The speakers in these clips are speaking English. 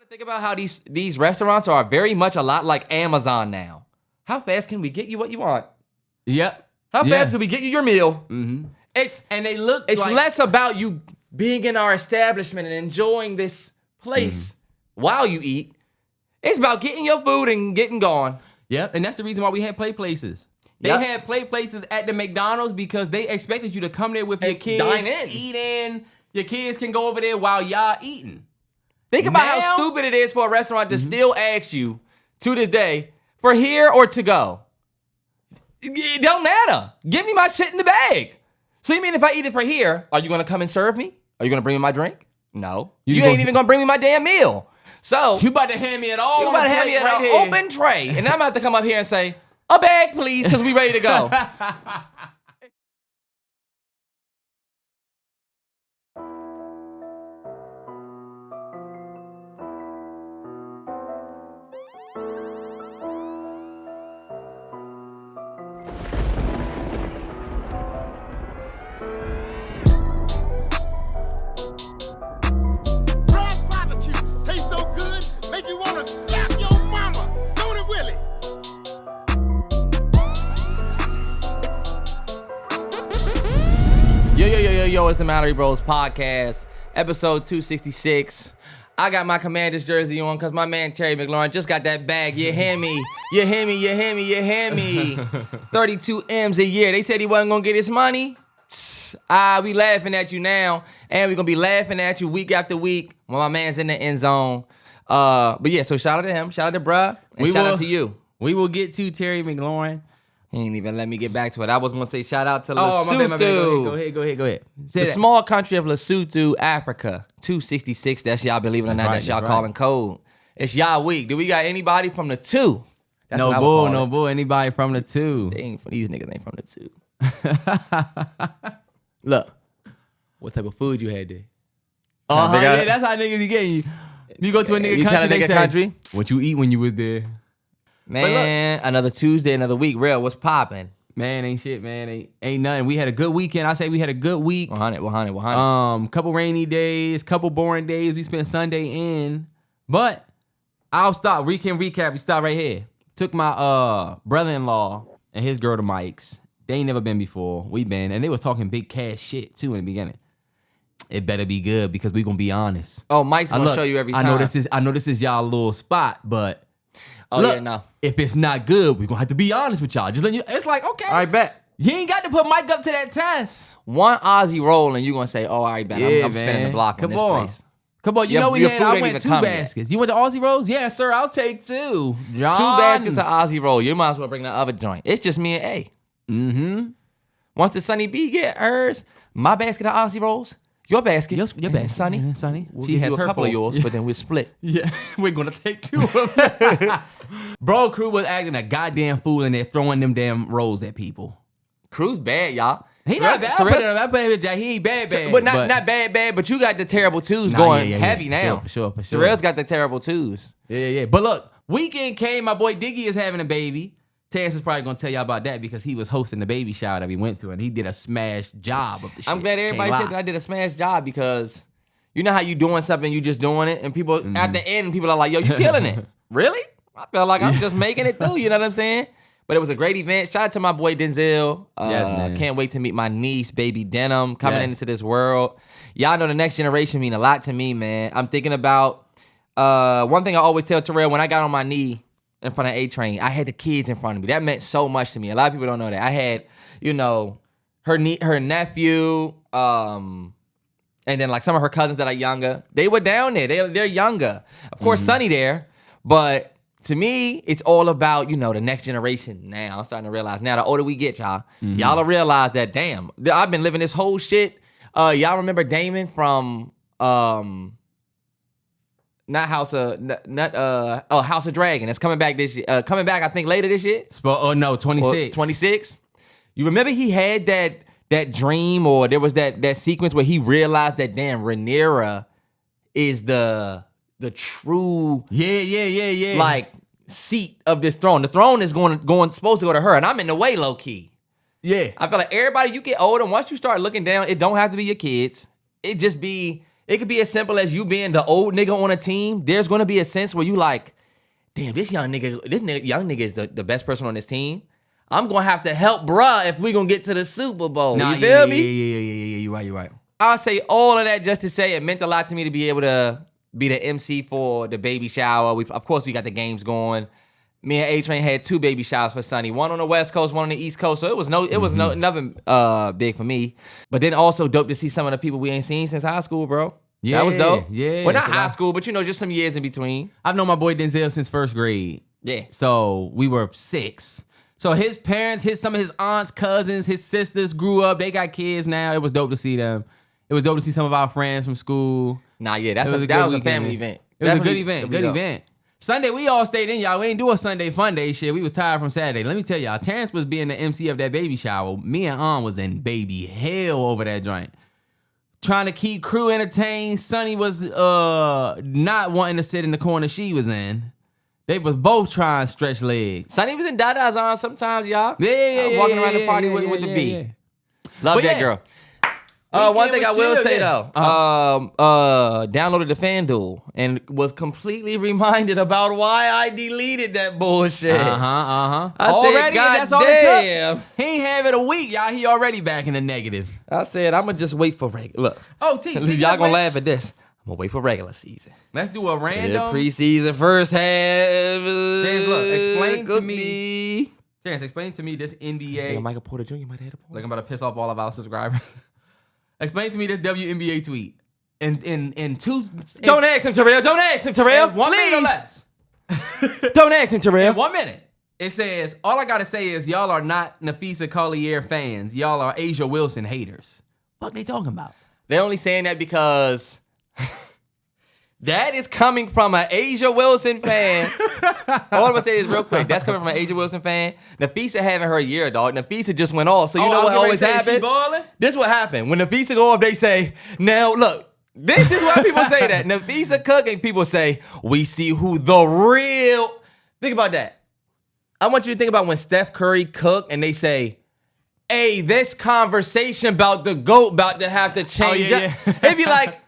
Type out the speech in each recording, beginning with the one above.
Think about how these restaurants are very much a lot like Amazon now. How fast can we get you what you want? Yep. How fast can we get you your meal? Mm-hmm. It's less about you being in our establishment and enjoying this place while you eat. It's about getting your food and getting gone. Yep, and that's the reason why we had play places. They had play places at the McDonald's because they expected you to come there with your kids, dine in. eat in. Your kids can go over there while y'all eating. Think about how stupid it is for a restaurant to still ask you, to this day, for here or to go. It don't matter. Give me my shit in the bag. So you mean if I eat it for here, are you going to come and serve me? Are you going to bring me my drink? No. You ain't even going to bring me my damn meal. So you about to hand me it all. You about to hand me an open tray. And I'm about to come up here and say, a bag, please, because we ready to go. Yo, it's the MalloryBros podcast, episode 266. I got my Commanders jersey on because my man Terry Mclaurin just got that bag. You hear me? You hear me? You hear me? You hear me? 32 M's a year. They said he wasn't going to get his money. We laughing at you now, and we're going to be laughing at you week after week when my man's in the end zone. But yeah, so shout out to him. Shout out to bruh. And shout out to you. We will get to Terry Mclaurin. He ain't even let me get back to it. I was going to say shout out to Lesotho. Oh, my bad. Go ahead. The small country of Lesotho, Africa. 266, that's y'all, believe it or not, that's y'all calling code. It's y'all week. Do we got anybody from the 2? That's no bull. Anybody from the 2. These niggas ain't from the 2. Look, what type of food you had there? Yeah, that's how niggas be getting you. You go to a nigga country, they say, country, what you eat when you was there? Man, another Tuesday, another week. Real, what's popping? Man, ain't shit, man. Ain't nothing. We had a good weekend. I say we had a good week. 100. Couple rainy days, couple boring days. We spent Sunday in. But I'll stop. Weekend recap. We stop right here. Took my brother-in-law and his girl to Mike's. They ain't never been before. We been. And they was talking big cash shit, too, in the beginning. It better be good because we gonna be honest. Oh, Mike's gonna show you every time. I know this is y'all little spot, but no. If it's not good, we're gonna have to be honest with y'all. Just let you. It's like, okay, all right, bet. You ain't got to put Mike up to that test. One Aussie roll and you gonna say, oh, all right, bet. I'm spinning the block on this place. Come on, you know we had. I went 2 baskets. You went to Aussie rolls? Yeah, sir. I'll take 2. John. 2 baskets of Aussie roll. You might as well bring the other joint. It's just me and A. Mm-hmm. Once the Sunny B get hers, my basket of Aussie rolls. Your basket. Your basket. Sonny. She has a couple of yours, but then we'll split. Yeah, we're going to take 2 of them. Bro, Crew was acting a goddamn fool in there throwing them damn rolls at people. Crew's bad, y'all. He not bad. I put it on. He ain't bad. But not bad, but you got the terrible 2s going heavy now. For sure. Terrell's got the terrible 2s. Yeah. But look, weekend came. My boy Diggy is having a baby. Terrance is probably going to tell y'all about that because he was hosting the baby shower that we went to, and he did a smash job of the shit. I'm glad everybody said that I did a smash job because you know how you doing something, you just doing it, and people, at the end, people are like, yo, you killing it. Really? I feel like I'm just making it through, you know what I'm saying? But it was a great event. Shout out to my boy Denzel. Can't wait to meet my niece, baby Denim, coming into this world. Y'all know the next generation mean a lot to me, man. I'm thinking about, one thing I always tell Terrell, when I got on my knee, in front of A-Train, I had the kids in front of me. That meant so much to me. A lot of people don't know that. I had, her nephew, and then like some of her cousins that are younger. They were down there. They're younger. Of course, Sonny there. But to me, it's all about, the next generation now. I'm starting to realize now, the older we get, y'all, y'all will realize that, damn, I've been living this whole shit. Y'all remember Damon from... House of Dragon. It's coming back this year. I think later this year. 26. 26. You remember he had that dream, or there was that sequence where he realized that damn Rhaenyra is the true like seat of this throne. The throne is supposed to go to her, and I'm in the way low key. Yeah, I feel like everybody, you get older, once you start looking down, it don't have to be your kids. It just be It could be as simple as you being the old nigga on a team. There's gonna be a sense where you like, damn, this young nigga is the best person on this team. I'm gonna have to help bruh if we gonna get to the Super Bowl. You feel me? Yeah. You're right. I'll say all of that just to say it meant a lot to me to be able to be the MC for the baby shower. Of course, we got the games going. Me and A-Train had 2 baby showers for Sonny. One on the West Coast, one on the East Coast. So it was nothing big for me. But then also dope to see some of the people we ain't seen since high school, bro. Yeah, that was dope. Yeah. Well, not high school, but just some years in between. I've known my boy Denzel since 1st grade. Yeah. So we were 6. So his parents, some of his aunts, cousins, his sisters grew up. They got kids now. It was dope to see them. It was dope to see some of our friends from school. Nah, yeah, that was a family event. It was a good event. Good event. Sunday, we all stayed in, y'all. We ain't do a Sunday fun day shit. We was tired from Saturday. Let me tell y'all, Terrance was being the MC of that baby shower. Me and was in baby hell over that joint. Trying to keep crew entertained. Sonny was not wanting to sit in the corner she was in. They was both trying to stretch legs. Sonny was in Dada's on sometimes, y'all. Yeah. Walking around the party with the B. Yeah. Love that girl. One thing I will say though, downloaded the FanDuel and was completely reminded about why I deleted that bullshit. I said, God that's all damn. it took. He ain't have it a week, y'all. He already back in the negative. I said, I'm gonna just wait for regular. Look, y'all gonna laugh at this. I'm gonna wait for regular season. Let's do a random preseason first half. Look, explain to me. Terrance, explain to me this NBA. Michael Porter Jr. might have had a point. Like I'm about to piss off all of our subscribers. Explain to me this WNBA tweet. In 2... Don't ask him, Terrell. Don't ask him, Terrell. 1 minute or less. Don't ask him, Terrell. In 1 minute. It says, all I gotta say is y'all are not Nafisa Collier fans. Y'all are Asia Wilson haters. What they talking about? They're only saying that because that is coming from an Asia Wilson fan. All I'm gonna say is real quick. That's coming from an Asia Wilson fan. Nafisa having her year, dog. Nafisa just went off. So you know what always happens? This what happened. When Nafisa go off, they say, now look, this is why people say that. Nafisa cooking, people say, we see who the real. Think about that. I want you to think about when Steph Curry cook and they say, hey, this conversation about the GOAT about to have to change. It'd be like,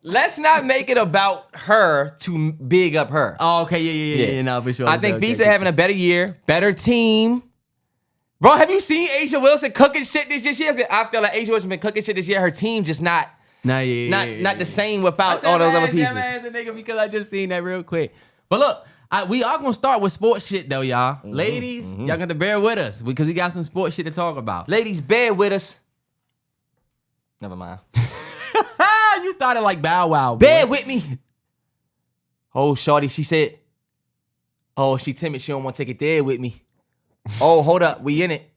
let's not make it about her to big up her. Oh, okay, yeah. No, for sure. I think Visa having a better year, better team. Bro, have you seen Asia Wilson cooking shit this year? I feel like Asia Wilson been cooking shit this year. Her team just not the same without all those other pieces. As a nigga because I just seen that real quick. But look, we are gonna start with sports shit though, y'all. Ladies, y'all got to bear with us because we got some sports shit to talk about. Ladies, bear with us. Never mind. You started like Bow Wow. Bear with me. Oh, shorty, she said, oh, she timid. She don't want to take it there with me. Oh, hold up. We in it.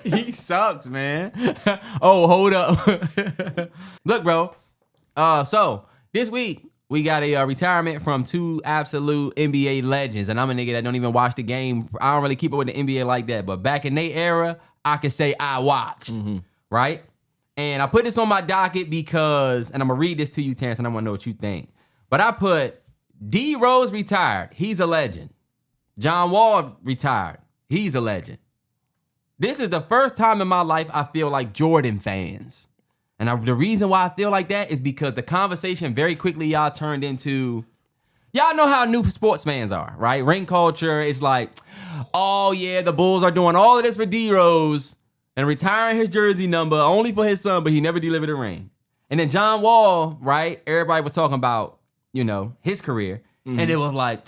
He sucks, man. Oh, hold up. Look, bro. So this week we got a retirement from 2 absolute NBA legends, and I'm a nigga that don't even watch the game. I don't really keep up with the NBA like that, but back in their era, I can say I watched, right? And I put this on my docket because, and I'm gonna read this to you, Terrance, and I wanna know what you think. But I put D Rose retired. He's a legend. John Wall retired. He's a legend. This is the first time in my life I feel like Jordan fans. And the reason why I feel like that is because the conversation very quickly y'all turned into, y'all know how new sports fans are, right? Ring culture is like, oh yeah, the Bulls are doing all of this for D Rose and retiring his jersey number only for his son, but he never delivered a ring. And then John Wall, right? Everybody was talking about, his career. And it was like,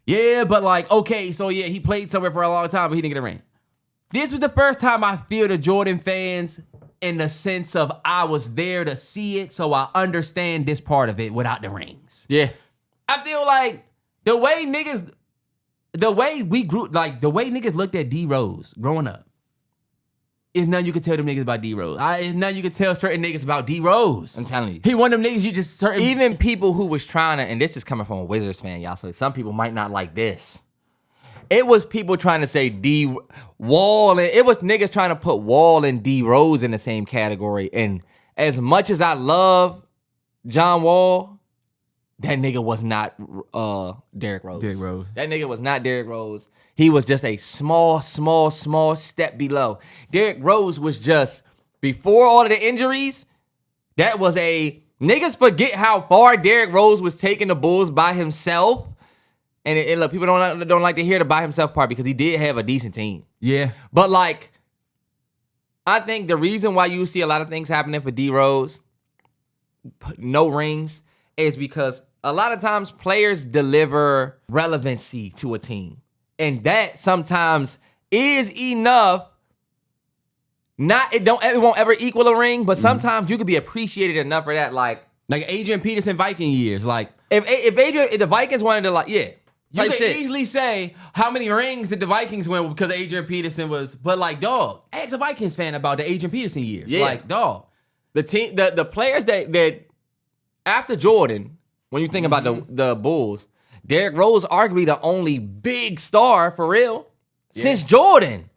yeah, but like, okay, so yeah, he played somewhere for a long time, but he didn't get a ring. This was the first time I feel the Jordan fans in the sense of I was there to see it, so I understand this part of it without the rings. Yeah. I feel like the way niggas looked at D Rose growing up, is nothing you can tell them niggas about D Rose. It's nothing you can tell certain niggas about D Rose. I'm telling you. He one of them niggas you just certain. Even people who was trying to, and this is coming from a Wizards fan, y'all, so some people might not like this. It was people trying to say D Wall, and it was niggas trying to put Wall and D Rose in the same category. And as much as I love John Wall, that nigga was not Derrick Rose. Derrick Rose. That nigga was not Derrick Rose. He was just a small step below. Derrick Rose was just before all of the injuries, that was a niggas forget how far Derrick Rose was taking the Bulls by himself. And look, people don't like to hear the by himself part because he did have a decent team. Yeah. But like, I think the reason why you see a lot of things happening for D Rose, no rings, is because a lot of times players deliver relevancy to a team. And that sometimes is enough. It won't ever equal a ring, but sometimes you could be appreciated enough for that. Like Adrian Peterson Viking years. Like if the Vikings wanted to you could easily say how many rings did the Vikings win because Adrian Peterson was, but like, dog, ask a Vikings fan about the Adrian Peterson years. Yeah. Like, dog. The team, the players that after Jordan, when you think about the Bulls, Derrick Rose arguably the only big star for real since Jordan.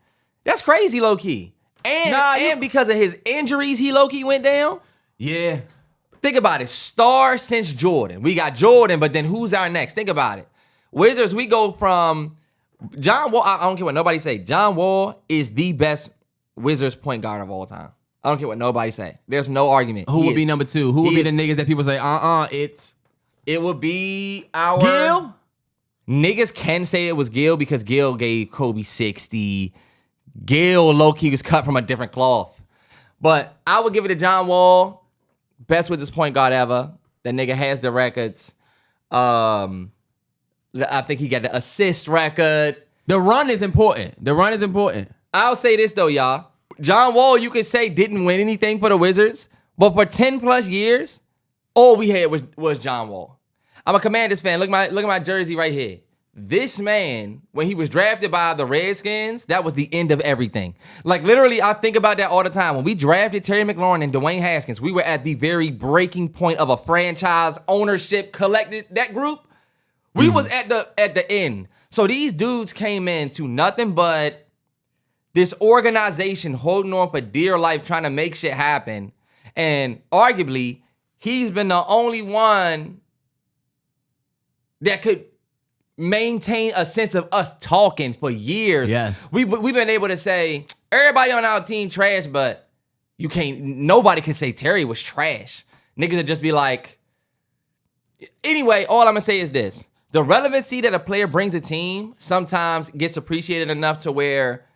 That's crazy, low key. And because of his injuries, he low key went down. Yeah. Think about it. Star since Jordan. We got Jordan, but then who's our next? Think about it. Wizards, we go from John Wall. I don't care what nobody say. John Wall is the best Wizards point guard of all time. I don't care what nobody say. There's no argument. Who would be number two? Who would be the niggas that people say, It would be our Gil? Niggas can say it was Gil because Gil gave Kobe 60. Gil low-key was cut from a different cloth. But I would give it to John Wall. Best Wizards point guard ever. That nigga has the records. I think he got the assist record. The run is important. I'll say this though, y'all. John Wall, you could say didn't win anything for the Wizards, but for 10 plus years, all we had was John Wall. I'm a Commanders fan. Look at my jersey right here. This man, when he was drafted by the Redskins, that was the end of everything. Like literally, I think about that all the time. When we drafted Terry McLaurin and Dwayne Haskins, we were at the very breaking point of a franchise ownership collected that group. We was at the end. So these dudes came into nothing but this organization holding on for dear life, trying to make shit happen. And arguably, he's been the only one that could maintain a sense of us talking for years. Yes. We've been able to say, everybody on our team trash, but nobody can say Terry was trash. Niggas would just be like, anyway, all I'm gonna say is this. The relevancy that a player brings a team sometimes gets appreciated enough to where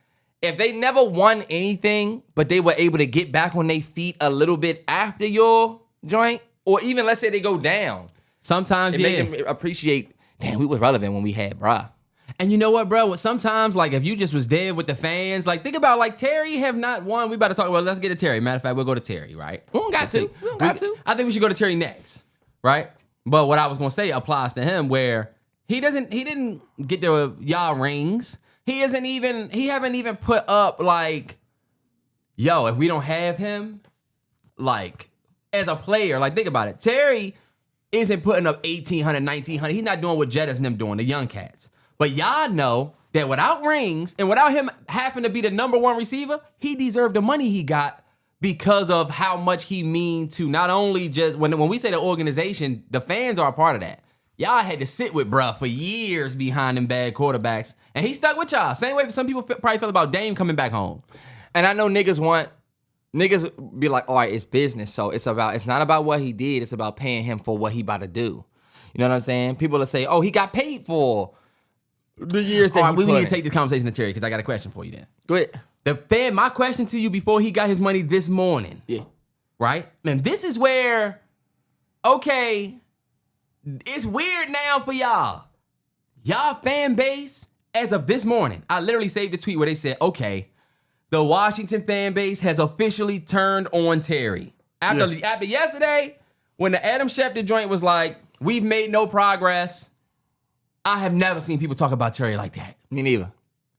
if they never won anything, but they were able to get back on their feet a little bit after your joint, or even let's say they go down. Sometimes, make them appreciate, damn, we was relevant when we had bruh. And you know what, bro? Sometimes, like, if you just was there with the fans, like, think about, like, Terry have not won. We about to talk about, let's get to Terry. Matter of fact, we'll go to Terry, right? We don't got to. I think we should go to Terry next, right? But what I was gonna say applies to him, where he didn't get the y'all rings. He haven't even put up like, yo, if we don't have him, like as a player, like think about it. Terry isn't putting up 1,800, 1,900. He's not doing what Jettas and them doing, the young cats. But y'all know that without rings and without him having to be the number one receiver, he deserved the money he got because of how much he mean to not only just, when we say the organization, the fans are a part of that. Y'all had to sit with bruh for years behind them bad quarterbacks, and he stuck with y'all. Same way some people probably feel about Dame coming back home. And I know niggas be like, all right, it's business, so it's not about what he did, it's about paying him for what he about to do. You know what I'm saying? People will say, oh, he got paid for the years that we need to take this conversation to Terry because I got a question for you then. Go ahead. My question to you before he got his money this morning. Yeah. Right? And this is where, okay, it's weird now for y'all. Y'all fan base, as of this morning, I literally saved a tweet where they said, okay, the Washington fan base has officially turned on Terry. After yesterday, when the Adam Schefter joint was like, we've made no progress, I have never seen people talk about Terry like that. Me neither.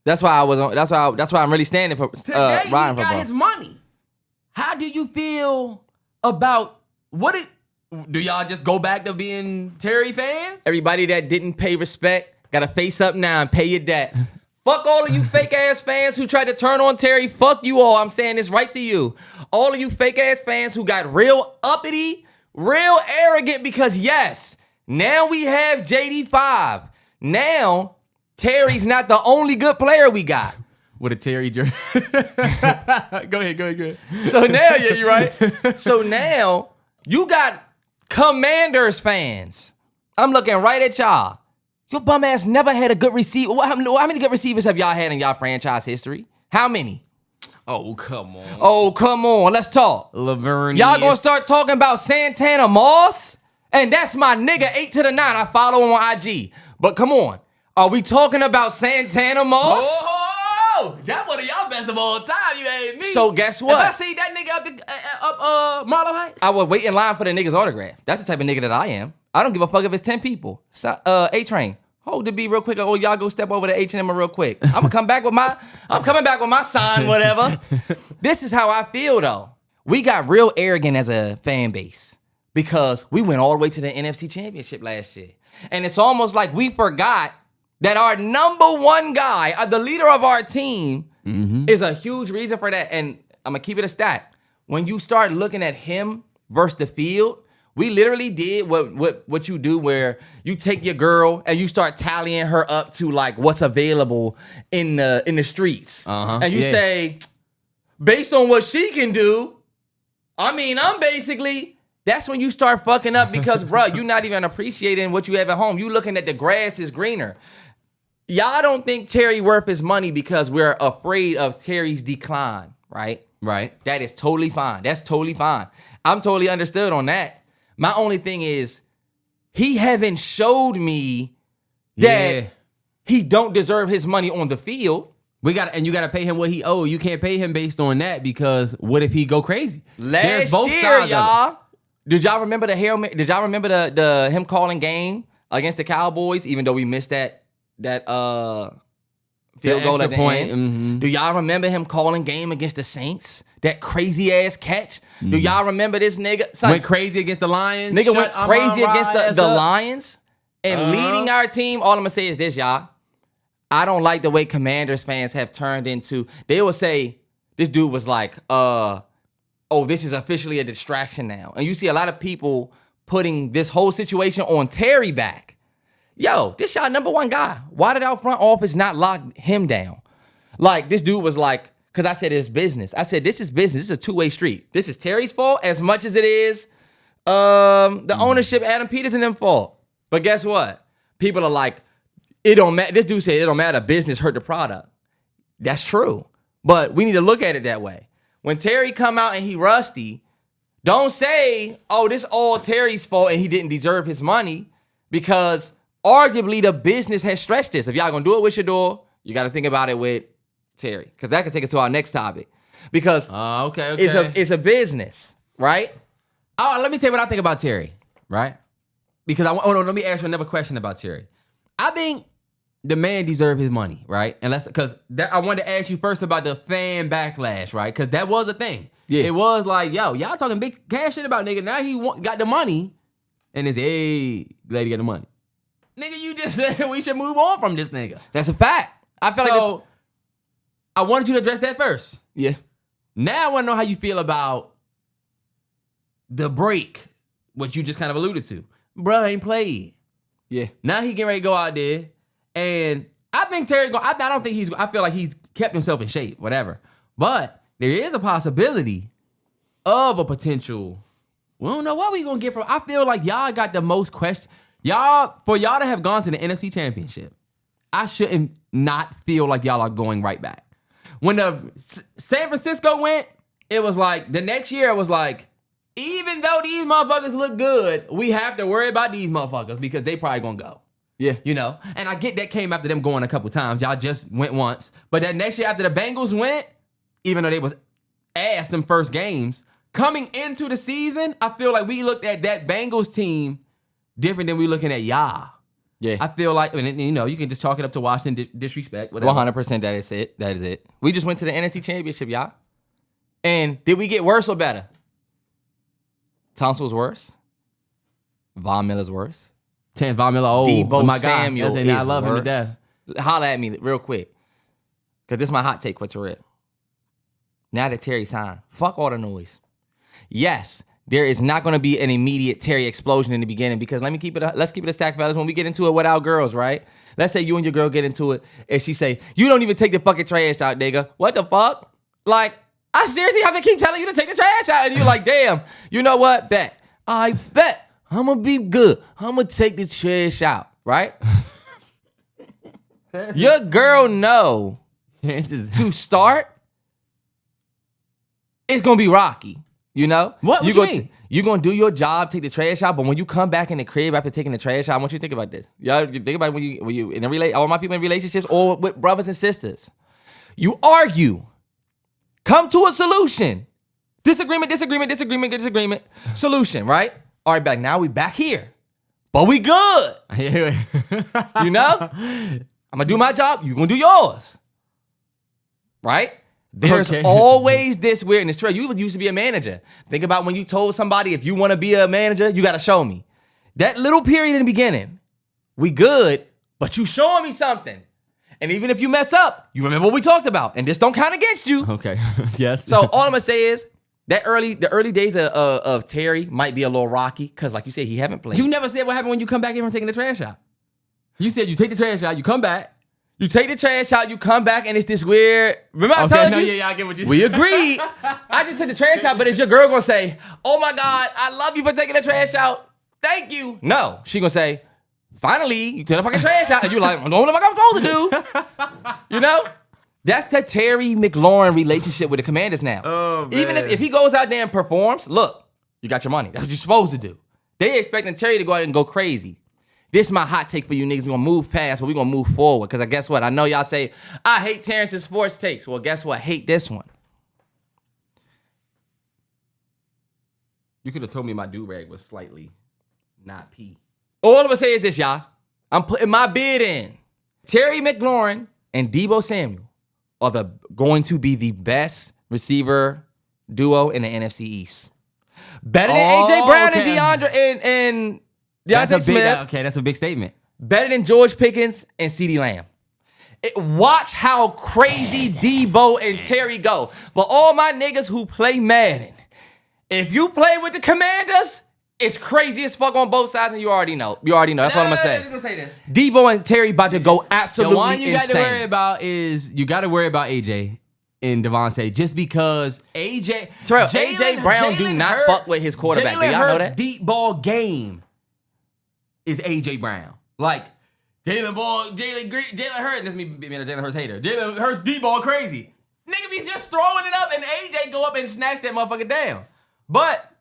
That's why I'm really standing for today. He got got his money. How do you feel about do y'all just go back to being Terry fans? Everybody that didn't pay respect, gotta face up now and pay your debts. Fuck all of you fake ass fans who tried to turn on Terry. Fuck you all. I'm saying this right to you. All of you fake ass fans who got real uppity, real arrogant because yes, now we have JD5. Now, Terry's not the only good player we got. with a Terry jersey. Go ahead. So now, yeah, you're right. So now you got Commanders fans. I'm looking right at y'all. Your bum ass never had a good receiver. How many good receivers have y'all had in y'all franchise history? How many? Oh, come on. Let's talk. Laverne. Y'all gonna start talking about Santana Moss? And that's my nigga 8 to the 9. I follow him on IG. But come on. Are we talking about Santana Moss? Oh, that's one of y'all best of all time. You ain't me. So guess what? If I see that nigga up Marlow Heights, I would wait in line for the nigga's autograph. That's the type of nigga that I am. I don't give a fuck if it's 10 people. So, A-Train, hold the beat real quick. Oh, y'all go step over to H&M real quick. I'm coming back with my sign, whatever. This is how I feel, though. We got real arrogant as a fan base because we went all the way to the NFC Championship last year. And it's almost like we forgot that our number one guy, the leader of our team, is a huge reason for that. And I'm going to keep it a stack. When you start looking at him versus the field, we literally did what you do where you take your girl and you start tallying her up to like what's available in the streets. And you say, based on what she can do, that's when you start fucking up because, bro, you're not even appreciating what you have at home. You looking at the grass is greener. Y'all don't think Terry worth his money because we're afraid of Terry's decline, right? Right. That is totally fine. That's totally fine. I'm totally understood on that. My only thing is he haven't showed me that he don't deserve his money on the field. You got to pay him what he owe. You can't pay him based on that because what if he go crazy? Last year, y'all. Did y'all remember the Did y'all remember the him calling game against the Cowboys? Even though we missed that field goal at the point. Mm-hmm. Do y'all remember him calling game against the Saints? That crazy ass catch. Do y'all remember this nigga? Went crazy against the Lions. Nigga went crazy against the Lions and leading our team. All I'm gonna say is this, y'all. I don't like the way Commanders fans have turned into. They will say this dude was like, this is officially a distraction now. And you see a lot of people putting this whole situation on Terry back. Yo, this y'all number one guy. Why did our front office not lock him down? Like, this dude was like, because I said it's business. I said, this is business. This is a two-way street. This is Terry's fault as much as it is the ownership, Adam Peters and them fault. But guess what? People are like, it don't matter. This dude said it don't matter. Business hurt the product. That's true. But we need to look at it that way. When Terry come out and he rusty, don't say, this all Terry's fault and he didn't deserve his money because arguably the business has stretched this. If y'all gonna do it with Shedeur, you got to think about it with Terry, because that could take us to our next topic. Because it's a business, right? Oh, let me tell you what I think about Terry, right? Because let me ask you another question about Terry. I think the man deserves his money, right? And I wanted to ask you first about the fan backlash, right? Because that was a thing. Yeah. It was like, yo, y'all talking big cash shit about nigga. Now he got the money, and it's glad he got the money. Nigga, you just said we should move on from this nigga. That's a fact. I feel like I wanted you to address that first. Yeah. Now I want to know how you feel about the break, what you just kind of alluded to. Bruh ain't played. Yeah. Now he getting ready to go out there. And I think Terry, I feel like he's kept himself in shape, whatever. But there is a possibility of a potential. We don't know what we going to get from. I feel like y'all got the most questions. For y'all to have gone to the NFC Championship, I shouldn't not feel like y'all are going right back. When the San Francisco went, it was like, the next year it was like, even though these motherfuckers look good, we have to worry about these motherfuckers because they probably gonna go. Yeah. You know? And I get that came after them going a couple times. Y'all just went once. But that next year after the Bengals went, even though they was ass them first games, coming into the season, I feel like we looked at that Bengals team different than we looking at y'all. Yeah. I feel like, you know, you can just chalk it up to Washington disrespect, whatever. 100% that is it. That is it. We just went to the NFC Championship, y'all. And did we get worse or better? Tunsil's worse. Von Miller's worse. Von Miller, Debo my Samuel God. I love him to death. Holla at me real quick. Because this is my hot take for Terrell. Now that Terry signed, fuck all the noise. Yes, there is not going to be an immediate Terry explosion in the beginning because let's keep it a stack, fellas. When we get into it with our girls, right? Let's say you and your girl get into it, and she say, you don't even take the fucking trash out, nigga. What the fuck? Like, I seriously have to keep telling you to take the trash out, and you're like, damn, you know what? Bet. I bet. I'm gonna be good. I'm gonna take the trash out, right? Your girl know to start, it's gonna be rocky, you know? What you mean? You're gonna do your job, take the trash out, but when you come back in the crib after taking the trash out, I want you to think about this. Y'all you think about when you in a all my people in relationships or with brothers and sisters. You argue. Come to a solution. Disagreement. Solution, right? All right, back. Now we back here. But we good. You know? I'm gonna do my job, you gonna do yours. Right? There's always this weirdness. Trey, you used to be a manager. Think about when you told somebody, if you want to be a manager, you got to show me. That little period in the beginning, we good, but you showing me something. And even if you mess up, you remember what we talked about. And this don't count against you. Okay, yes. So all I'm going to say is, the early days of Terry might be a little rocky, because like you said, he haven't played. You never said what happened when you come back in from taking the trash out. You said you take the trash out, you come back. You take the trash out, you come back, and it's this weird. Remember I told you? Yeah, I get what you said. We agreed. I just took the trash out, but is your girl gonna say, "Oh my God, I love you for taking the trash out. Thank you." No, she gonna say, "Finally, you took the fucking trash out," and you're like, "I don't know what I'm supposed to do." You know? That's the Terry McLaurin relationship with the Commanders now. Oh, man. Even if he goes out there and performs, look, you got your money. That's what you're supposed to do. They expecting Terry to go out and go crazy. This is my hot take for you niggas. We're going to move past, but we're going to move forward. Because guess what? I know y'all say, I hate Terrance's sports takes. Well, guess what? Hate this one. You could have told me my do-rag was slightly not pee. All I'm going to say is this, y'all. I'm putting my bid in. Terry McLaurin and Deebo Samuel are going to be the best receiver duo in the NFC East. Better than A.J. Brown and DeAndre and DeAndre Smith. That's a big statement. Better than George Pickens and CeeDee Lamb. Watch how crazy Deebo and Terry go. For all my niggas who play Madden, if you play with the Commanders, it's crazy as fuck on both sides, and you already know. That's all I'm gonna say. Deebo and Terry about to go absolutely the one you insane. got to worry about is you got to worry about AJ and Devontae, just because AJ Brown do not fuck with his quarterback. Do y'all know that? Deep ball game is AJ Brown. Like Jalen Hurts. That's me being a Jalen Hurts hater. Jalen Hurts deep ball crazy. Nigga be just throwing it up and AJ go up and snatch that motherfucker down. But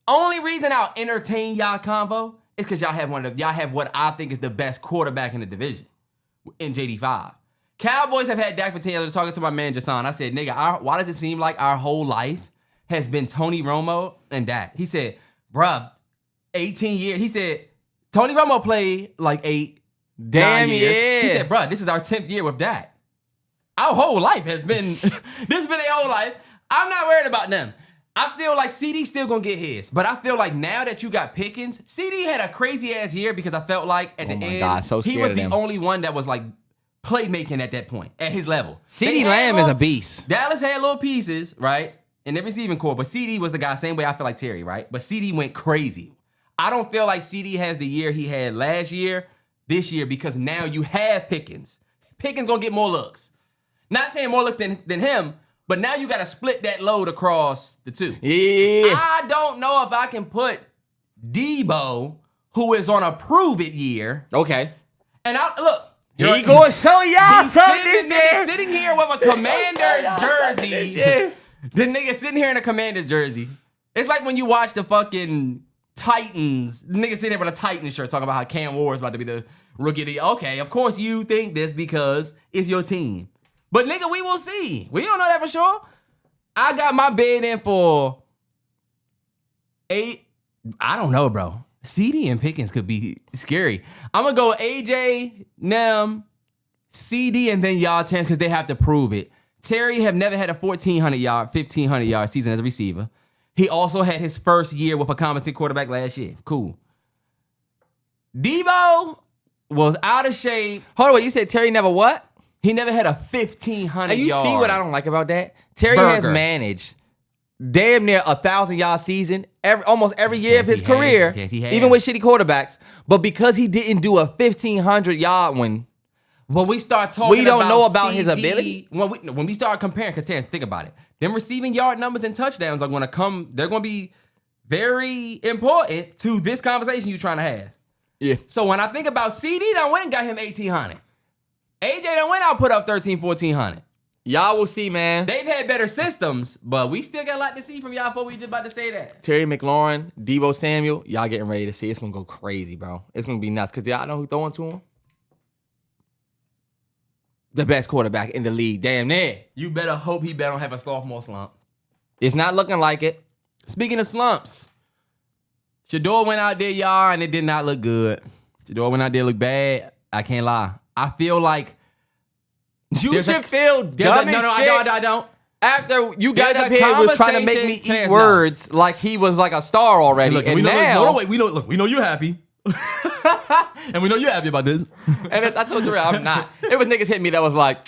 only reason I'll entertain y'all convo is because y'all have what I think is the best quarterback in the division in JD5. Cowboys have had Dak for 10 years. I was talking to my man Jason. I said, nigga, why does it seem like our whole life has been Tony Romo and Dak? He said, bruh, 18 years. He said, Tony Romo played like 8 9 years. Yeah. He said, bruh, this is our 10th year with Dak. Our whole life has been, this has been their whole life. I'm not worried about them. I feel like CD's still gonna get his, but I feel like now that you got Pickens, CD had a crazy ass year because I felt like at the end, God, so he was the only one that was like playmaking at that point, at his level. CeeDee Lamb is a beast. Dallas had little pieces, right? In the receiving core, but CD was the guy, same way I feel like Terry, right? But CD went crazy. I don't feel like CD has the year he had last year, this year, because now you have Pickens. Pickens gonna get more looks. Not saying more looks than him, but now you gotta split that load across the two. Yeah. I don't know if I can put Deebo, who is on a prove-it year. Okay. And look. He gonna show y'all something. Sitting here with a Commander's jersey. The nigga sitting here in a Commander's jersey. It's like when you watch the fucking Titans. The nigga sitting there with a Titans shirt talking about how Cam Ward's about to be the rookie of the year. Okay, of course you think this because it's your team. But nigga, we will see. We don't know that for sure. I got my bid in for 8. I don't know, bro. CD and Pickens could be scary. I'm gonna go AJ, Nem, CD, and then y'all 10 because they have to prove it. Terry have never had a 1,500 yard season as a receiver. He also had his first year with a competent quarterback last year. Cool. Deebo was out of shape. Hold on, wait, you said Terry never what? He never had a 1,500 you yard. see what I don't like about that? Terry has managed damn near 1,000-yard season almost every year of his career, Yes, he has. even with shitty quarterbacks. But because he didn't do a 1,500-yard one, when we start talking, we don't know about his ability. When we start comparing, because Terrance, think about it. Them receiving yard numbers and touchdowns are going to come. They're going to be very important to this conversation you're trying to have. Yeah. So when I think about CD, done went and got him 1,800. AJ done went out, put up 1,300, 1,400. Y'all will see, man. They've had better systems, but we still got a lot to see from y'all before we just about to say that. Terry McLaurin, Deebo Samuel, y'all getting ready to see. It's going to go crazy, bro. It's going to be nuts. Because y'all know who throwing to him? The best quarterback in the league. Damn near. You better hope he better don't have a sophomore slump. It's not looking like it. Speaking of slumps, Shedeur went out there, y'all, and it did not look good. Shedeur went out there, look bad. I can't lie. I feel like you should feel dumb as shit. I don't. After you guys up here was trying to make me eat words like he was like a star already. Look, and we now, we know you're happy. And we know you're happy about this. And I told you, I'm not. It was niggas hitting me that was like,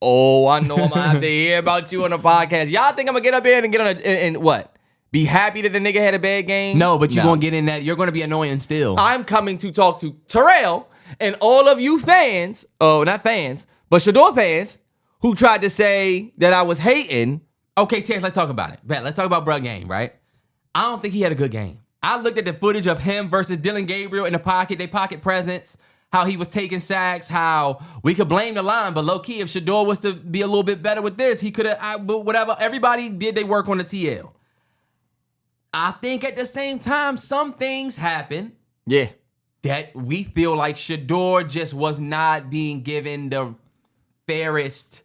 oh, I know I'm going to have to hear about you on the podcast. Y'all think I'm going to get up here and get on and what? Be happy that the nigga had a bad game? No, but you're going to get in that. You're going to be annoying still. I'm coming to talk to Terrell and all of you fans, not fans, but Shedeur fans, who tried to say that I was hating. Okay, Terrance, let's talk about it. Let's talk about Bruh game, right? I don't think he had a good game. I looked at the footage of him versus Dillon Gabriel in the pocket, they pocket presence, how he was taking sacks, how we could blame the line, but low-key, if Shedeur was to be a little bit better with this, he could have, whatever. Everybody did they work on the TL. I think at the same time, some things happen. Yeah. That we feel like Shedeur just was not being given the fairest.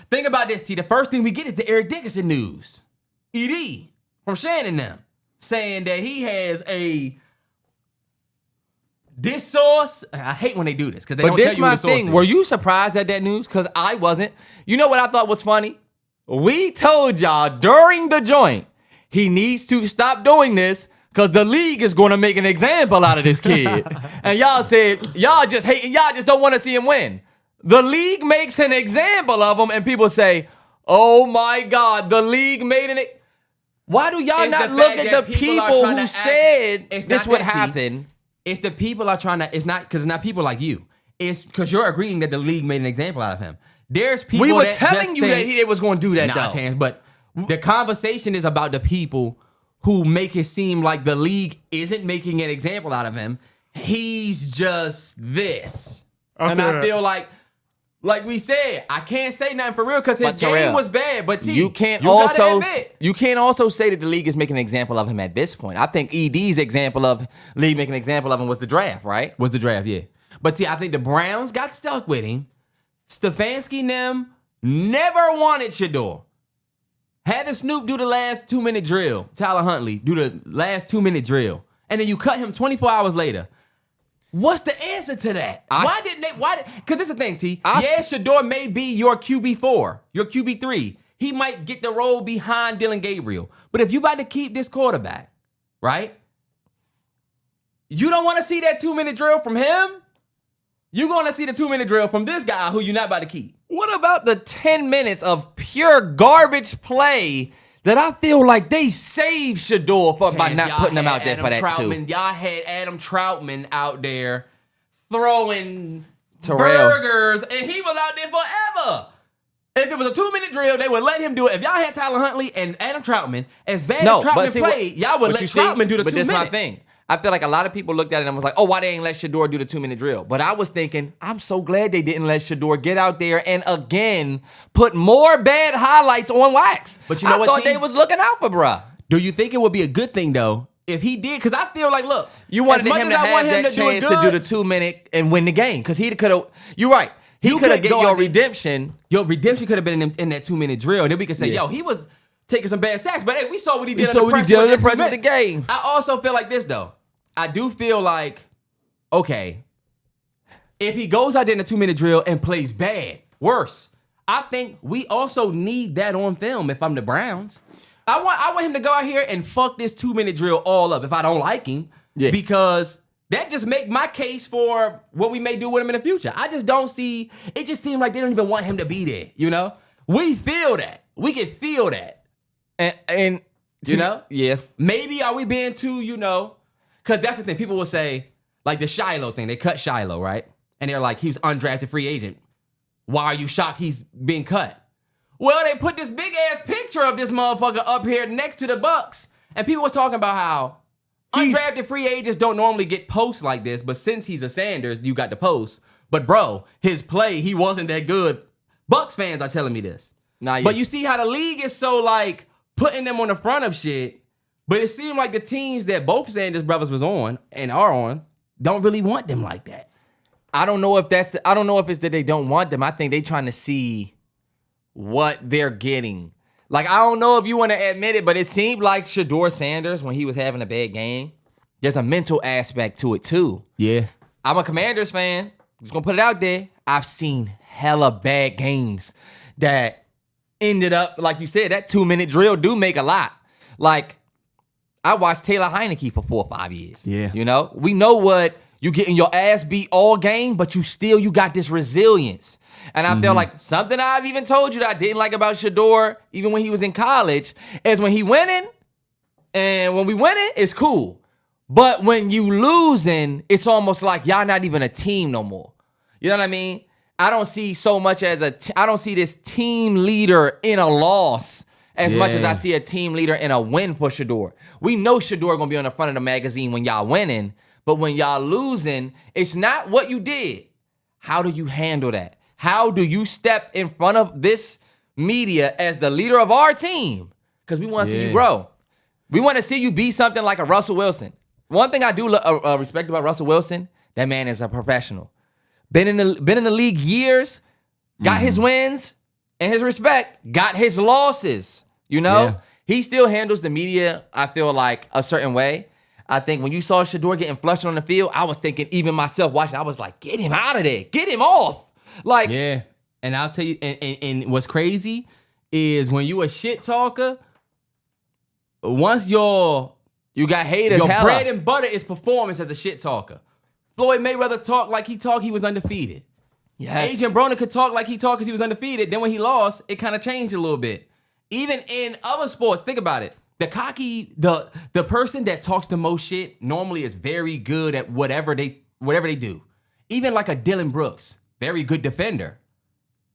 Think about this, T. The first thing we get is the Eric Dickerson news. ED from Shannon them saying that he has this source. I hate when they do this because they don't tell you what the source is. Were you surprised at that news? Because I wasn't. You know what I thought was funny? We told y'all during the joint, he needs to stop doing this because the league is going to make an example out of this kid. And y'all said, y'all just hating, y'all just don't want to see him win. The league makes an example of him and people say, oh my God, the league made an Why do y'all not look at the people who said this would happen? It's the people are trying to, it's not because it's not people like you. It's because you're agreeing that the league made an example out of him. There's people we were that telling you that he was going to do that, though. Terrance, but the conversation is about the people who make it seem like the league isn't making an example out of him. He's just this. And I feel like we said, I can't say nothing for real because his game was bad. But T, you can't also say that the league is making an example of him at this point. I think ED's example of league making an example of him was the draft, right? Was the draft, yeah. But T, I think the Browns got stuck with him. Stefanski and them never wanted Shedeur. Having Snoop do the last 2-minute drill, Tyler Huntley do the last 2-minute drill, and then you cut him 24 hours later. What's the answer to that? Because this is the thing, T. Shedeur may be your QB4, your QB3. He might get the role behind Dillon Gabriel. But if you about to keep this quarterback, right? You don't want to see that 2-minute drill from him? You're going to see the 2-minute drill from this guy who you're not about to keep. What about the 10 minutes of pure garbage play that I feel like they saved Shedeur by not putting him out there for that too? Y'all had Adam Troutman out there throwing Terrell burgers, and he was out there forever. If it was a 2-minute drill, they would let him do it. If y'all had Tyler Huntley and Adam Troutman, as bad as Troutman played, y'all would let Troutman do the 2 minutes. But this is my thing. I feel like a lot of people looked at it and was like, oh, why they ain't let Shedeur do the 2-minute drill? But I was thinking, I'm so glad they didn't let Shedeur get out there and again put more bad highlights on wax. But you know what, I thought they was looking out for bruh. Do you think it would be a good thing, though, if he did? Because I feel like, look, you wanted him to have that chance to do the 2-minute and win the game. Because he could have, you're right, he could have get your redemption. Your redemption could have been in that 2-minute drill. And then we could say, yo, he was taking some bad sacks. But hey, we saw what he did under pressure with the game. I also feel like this, though. I do feel like, okay, if he goes out there in a 2-minute drill and plays bad, worse, I think we also need that on film if I'm the Browns. I want him to go out here and fuck this 2-minute drill all up if I don't like him. Yeah. Because that just make my case for what we may do with him in the future. I just don't see, it just seems like they don't even want him to be there, you know? We feel that. We can feel that. And you know? Yeah. Maybe are we being too, you know? Because that's the thing. People will say, Like the Shiloh thing. They cut Shiloh, right? And they're like, he was undrafted free agent. Why are you shocked he's being cut? Well, they put this big ass picture of this motherfucker up here next to the Bucks. And people was talking about how undrafted free agents don't normally get posts like this, but since he's a Sanders, you got the post. But bro, his play, he wasn't that good. Bucks fans are telling me this. But you see how the league is so like putting them on the front of shit. But it seemed like the teams that both Sanders brothers was on and are on don't really want them like that. I don't know if it's that they don't want them. I think they trying to see what they're getting. Like, I don't know if you want to admit it, but it seemed like Shedeur Sanders, when he was having a bad game, there's a mental aspect to it too. Yeah. I'm a Commanders fan. Just gonna put it out there. I've seen hella bad games that ended up, like you said, that 2-minute drill do make a lot. Like, I watched Taylor Heineke for 4 or 5 years. Yeah. You know? We know what you getting your ass beat all game, but you got this resilience. And I feel like something I've even told you that I didn't like about Shedeur, even when he was in college, is when he winning, and when we winning, it's cool. But when you losing, it's almost like y'all not even a team no more. You know what I mean? I don't see so much as I don't see this team leader in a loss as much as I see a team leader in a win for Shedeur. We know Shedeur gonna be on the front of the magazine when y'all winning, but when y'all losing, it's not what you did. How do you handle that? How do you step in front of this media as the leader of our team? Because we want to see you grow. We want to see you be something like a Russell Wilson. One thing I do respect about Russell Wilson, that man is a professional. Been in the league years, got his wins and his respect, got his losses. You know, he still handles the media, I feel like, a certain way. I think when you saw Shedeur getting flushed on the field, I was thinking, even myself watching, I was like, get him out of there, get him off. Like, yeah, and I'll tell you, and what's crazy is when you a shit talker, once you got haters, your bread and butter is performance as a shit talker. Floyd Mayweather talked like he was undefeated. Yes. Adrian Broner could talk like he talked because he was undefeated. Then when he lost, it kind of changed a little bit. Even in other sports, think about it. The person that talks the most shit normally is very good at whatever they do. Even like a Dylan Brooks. Very good defender.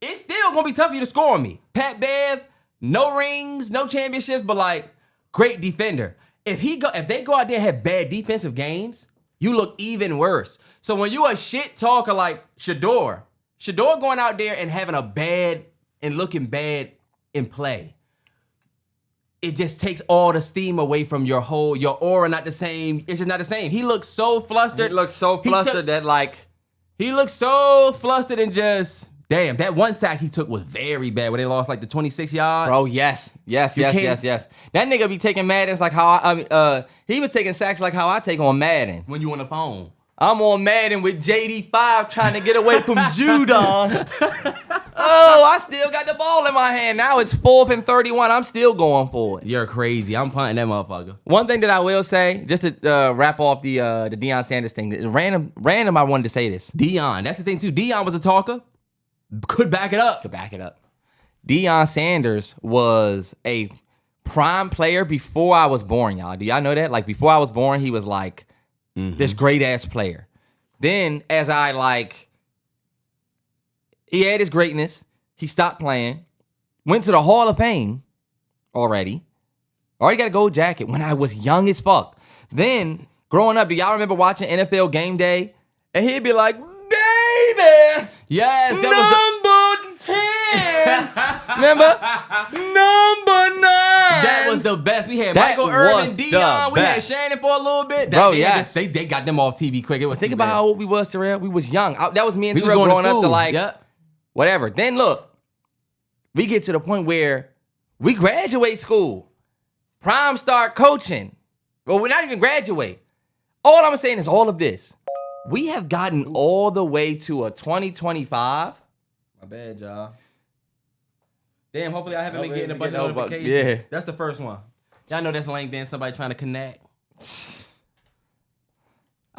It's still gonna be tough for you to score on me. Pat Bev, no rings, no championships, but like great defender. If they go out there and have bad defensive games, you look even worse. So when you a shit talker like Shedeur going out there and having a bad and looking bad in play, it just takes all the steam away from your aura. Not the same. It's just not the same. He looks so flustered. He looks so flustered that like. He looked so flustered and just, damn, that one sack he took was very bad where they lost like the 26 yards. Bro, yes. That nigga be taking Maddens like how he was taking sacks like how I take on Madden. When you on the phone. I'm on Madden with JD5 trying to get away from Judon. Oh, I still got the ball in my hand. Now it's 4th and 31. I'm still going for it. You're crazy. I'm punting that motherfucker. One thing that I will say, just to wrap off the Deion Sanders thing, random I wanted to say this. Deion, that's the thing too. Deion was a talker. Could back it up. Deion Sanders was a prime player before I was born, y'all. Do y'all know that? Like, before I was born, he was like this great-ass player. Then, as he had his greatness, he stopped playing, went to the Hall of Fame already got a gold jacket when I was young as fuck. Then, growing up, do y'all remember watching NFL Game Day? And he'd be like, baby! Yes, that number 10! Remember? Number 9! That was the best. We had Michael Irvin, Deion. We had Shannon for a little bit. They got them off TV quick. Think about how old we was, Terrell. We was young. That was me and Terrell growing up to like, whatever. Then look, we get to the point where we graduate school. Prime start coaching. Well, we're not even graduate. All I'm saying is all of this. We have gotten all the way to a 2025. My bad, y'all. Damn, hopefully I haven't been getting a bunch of notifications. Yeah. That's the first one. Y'all know that's LinkedIn, somebody trying to connect.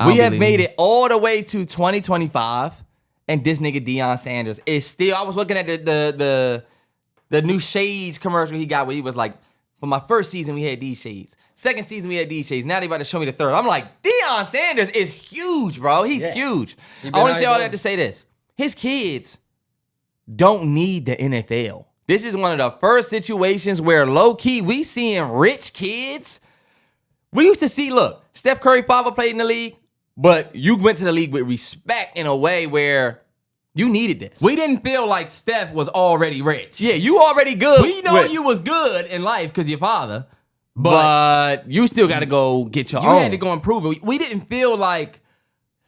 We have made it all the way to 2025, and this nigga Deion Sanders is still. I was looking at the new shades commercial he got where he was like, for my first season we had these shades. Second season we had DJs. Now they about to show me the third. I'm like, Deion Sanders is huge, bro. He's huge. I want to say all that to say this. His kids don't need the NFL. This is one of the first situations where low-key we seeing rich kids. We used to see, look, Steph Curry father played in the league, but you went to the league with respect in a way where you needed this. We didn't feel like Steph was already rich. Yeah, you already good. We know you was good in life because your father. But you still got to go get your own. You had to go improve it. We didn't feel like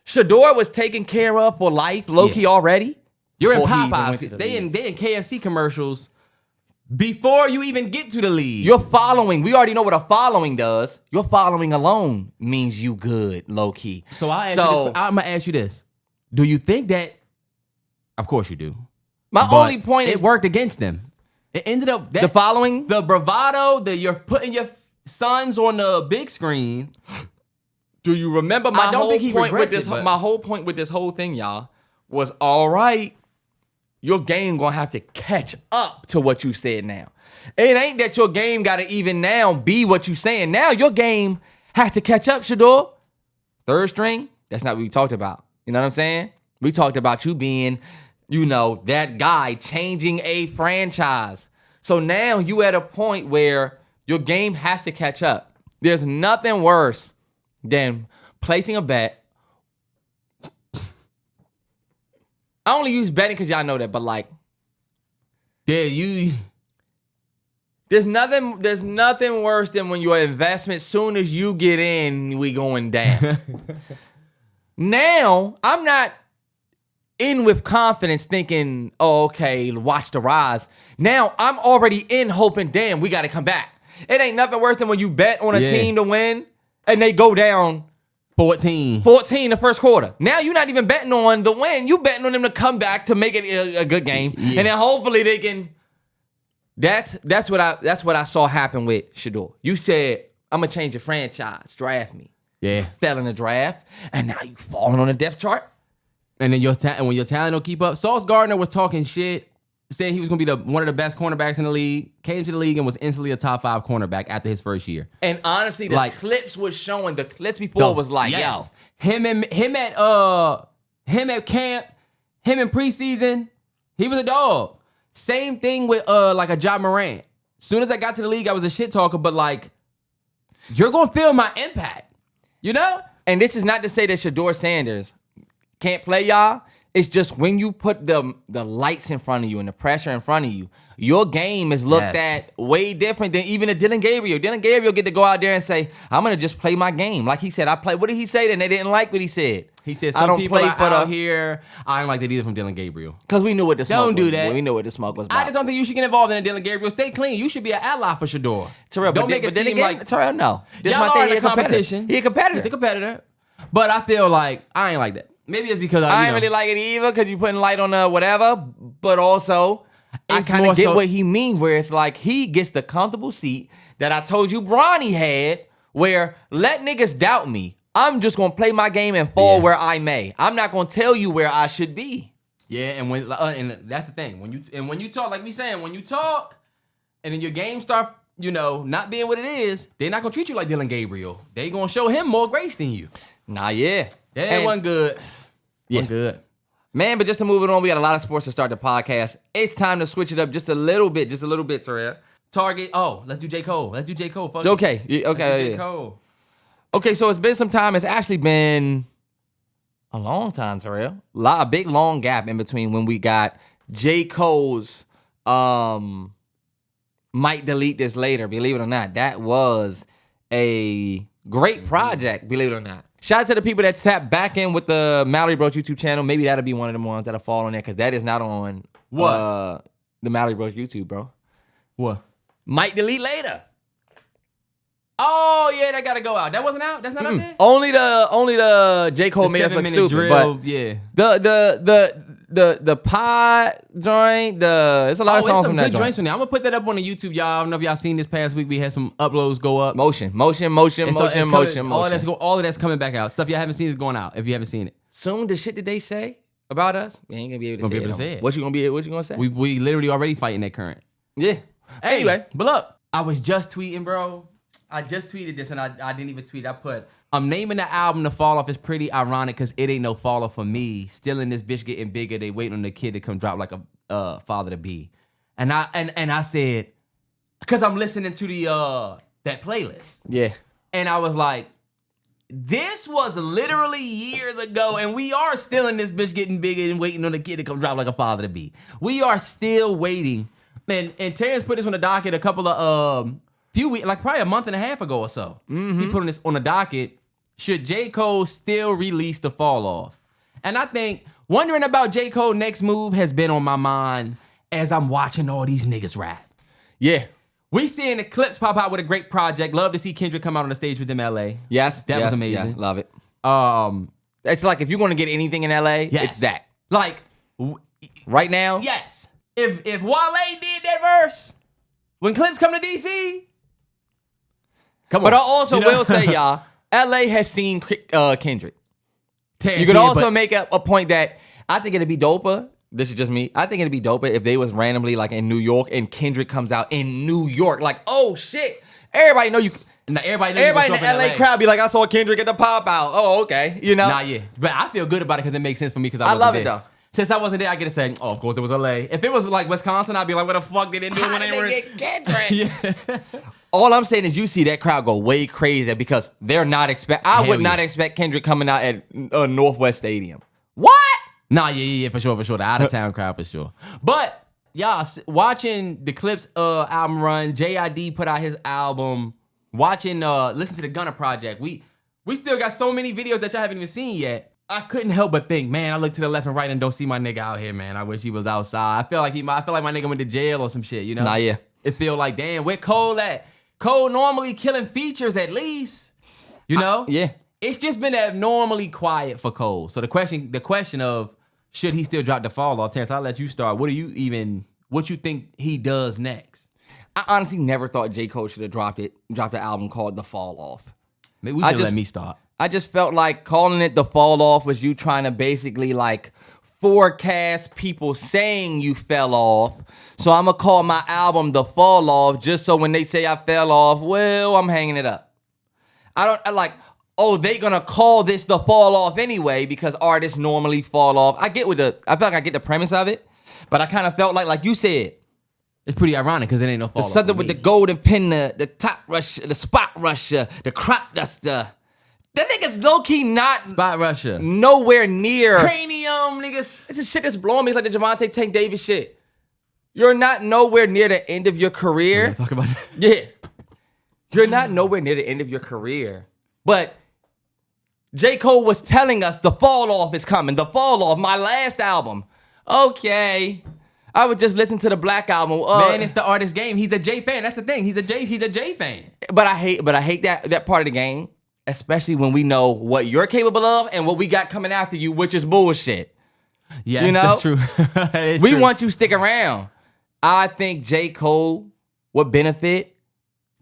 Shedeur was taken care of for life, low-key already. You're in Popeyes. They in KFC commercials before you even get to the league. You're following. We already know what a following does. Your following alone means you good, low-key. So I'm going to ask you this. Do you think that, of course you do. My only point is it worked against them. It ended up the following, the bravado that you're putting your sons on the big screen. Do you remember my whole point with this? My whole point with this whole thing, y'all, was all right. Your game gonna have to catch up to what you said now. It ain't that your game gotta even now be what you saying now. Your game has to catch up, Shedeur. Third string, that's not what we talked about. You know what I'm saying? We talked about you being, that guy changing a franchise. So now you at a point where your game has to catch up. There's nothing worse than placing a bet. I only use betting because y'all know that, but there's nothing worse than when your investment, soon as you get in, we going down. Now, I'm not in with confidence thinking, oh, okay, watch the rise. Now, I'm already in hoping, damn, we got to come back. It ain't nothing worse than when you bet on a team to win and they go down 14 the first quarter. Now you're not even betting on the win. You betting on them to come back to make it a good game. Yeah. And then hopefully they can. That's what I saw happen with Shedeur. You said, I'm going to change your franchise. Draft me. Yeah. Fell in the draft. And now you falling on the depth chart. And then when your talent don't keep up. Sauce Gardner was talking shit, saying he was going to be one of the best cornerbacks in the league, came to the league and was instantly a top 5 cornerback after his first year. And honestly, the clips was showing, the clips before was like, yo. Him at camp, him in preseason, he was a dog. Same thing with a John Morant. Soon as I got to the league, I was a shit talker, but you're going to feel my impact. You know? And this is not to say that Shedeur Sanders can't play, y'all. It's just when you put the lights in front of you and the pressure in front of you, your game is looked at way different than even a Dylan Gabriel. Dylan Gabriel get to go out there and say, I'm going to just play my game. Like he said, what did he say? And they didn't like what he said. He said, some people are out here. I don't like that either from Dylan Gabriel. Because we knew what the smoke was. Don't do that. We knew what the smoke was about. I just don't think you should get involved in a Dylan Gabriel. Stay clean. You should be an ally for Shedeur. Terrell, don't make it seem like Terrell, no. Y'all are in a competition. He a competitor. He's a competitor. But I feel like I ain't like that. Maybe it's because I ain't really like it either because you putting light on whatever. But also, I kind of get what he means, where it's like he gets the comfortable seat that I told you Bronny had, where let niggas doubt me. I'm just gonna play my game and fall where I may. I'm not gonna tell you where I should be. Yeah, and and that's the thing. When you talk, like we saying, when you talk, and then your game start, not being what it is, they're not gonna treat you like Dylan Gabriel. They gonna show him more grace than you. Nah, yeah. That wasn't good. Yeah. Wasn't good. Man, but just to move it on, we got a lot of sports to start the podcast. It's time to switch it up just a little bit, Terrell. Let's do JCole. Fuck okay. It. Okay. JCole. Okay, so it's been some time. It's actually been a long time, Terrell. A big, long gap in between when we got JCole's might delete this later, believe it or not. That was a great project, believe it or not. Shout out to the people that tapped back in with the MalloryBros YouTube channel. Maybe that'll be one of the ones that'll fall on there because that is not on the MalloryBros YouTube, bro. What? Might delete later. Oh yeah, that gotta go out. That wasn't out. That's not out there. Only the JCole made us look stupid. Drill, but yeah. The pod joint. It's a lot of songs from that joint. Joints from there. I'm gonna put that up on the YouTube, y'all. I don't know if y'all seen this past week. We had some uploads go up. Motion. All of that's coming back out. Stuff y'all haven't seen is going out. If you haven't seen it. Soon, the shit that they say about us, we ain't gonna be able to say it. What you gonna say? We literally already fighting that current. Yeah. Anyway, but look, I was just tweeting, bro. I just tweeted this and I didn't even tweet. I put, I'm naming the album The Fall Off is pretty ironic because it ain't no fall off for me. Still in this bitch getting bigger. They waiting on the kid to come drop like a father to be. And I said, because I'm listening to the that playlist. Yeah. And I was like, this was literally years ago, and we are still in this bitch getting bigger and waiting on the kid to come drop like a father to be. We are still waiting. And Terrance put this on the docket a couple of few weeks, like probably a month and a half ago or so. Mm-hmm. He put this on the docket. Should JCole still release The Fall Off? And I think wondering about JCole next move has been on my mind as I'm watching all these niggas rap. Yeah. We seeing the clips pop out with a great project. Love to see Kendrick come out on the stage with them LA. Yes. That was amazing. Yes, love it. It's like if you're going to get anything in LA, it's that. Like, right now? Yes. If Wale did that verse, when clips come to DC, come on. But I also will say, y'all, LA has seen Kendrick. Terrance, you could also make a point that I think it'd be doper. This is just me. I think it'd be doper if they was randomly like in New York and Kendrick comes out in New York. Like, oh shit. Everybody know you. Now, everybody in the LA crowd be like, I saw Kendrick at the pop out. Oh, okay. You know? Nah, yeah. But I feel good about it because it makes sense for me because I wasn't love there. It though. Since I wasn't there, I get to say, oh, of course it was LA. If it was like Wisconsin, I'd be like, what the fuck they didn't do when they were get Kendrick? Yeah. All I'm saying is you see that crowd go way crazy because they're not I would not expect Kendrick coming out at Northwest Stadium. What? Nah, yeah, for sure. The out-of-town crowd, for sure. But, y'all, watching the Clips album run, JID put out his album, listen to the Gunna Project. We still got so many videos that y'all haven't even seen yet. I couldn't help but think, man, I look to the left and right and don't see my nigga out here, man. I wish he was outside. I feel like my nigga went to jail or some shit, you know? Nah, yeah. It feel like, damn, where Cole at? Cole normally killing features at least, you know? Yeah. It's just been abnormally quiet for Cole. So the question of should he still drop The Fall Off, Terrance, I'll let you start. What you think he does next? I honestly never thought J. Cole should have dropped an album called The Fall Off. Maybe we should let me start. I just felt like calling it The Fall Off was you trying to basically like forecast people saying you fell off. So I'm going to call my album The Fall Off just so when they say I fell off, well, I'm hanging it up. They gonna call this The Fall Off anyway because artists normally fall off. I feel like I get the premise of it, but I kind of felt like you said, it's pretty ironic because it ain't no fall off. Something with the golden pin, the top rusher, the spot rusher, the crop duster. That nigga's low-key not spot rusher. Nowhere near cranium, niggas. It's the shit that's blowing me. It's like the Javante Tank Davis shit. You're not nowhere near the end of your career. Talk about that. Yeah. You're not nowhere near the end of your career. But J. Cole was telling us The Fall Off is coming. The Fall Off, my last album. Okay. I would just listen to the Black album. Man, it's the artist game. He's a J fan. That's the thing. He's a J fan. But I hate that part of the game, especially when we know what you're capable of and what we got coming after you, which is bullshit. Yes, that's true. We want you to stick around. I think J. Cole would benefit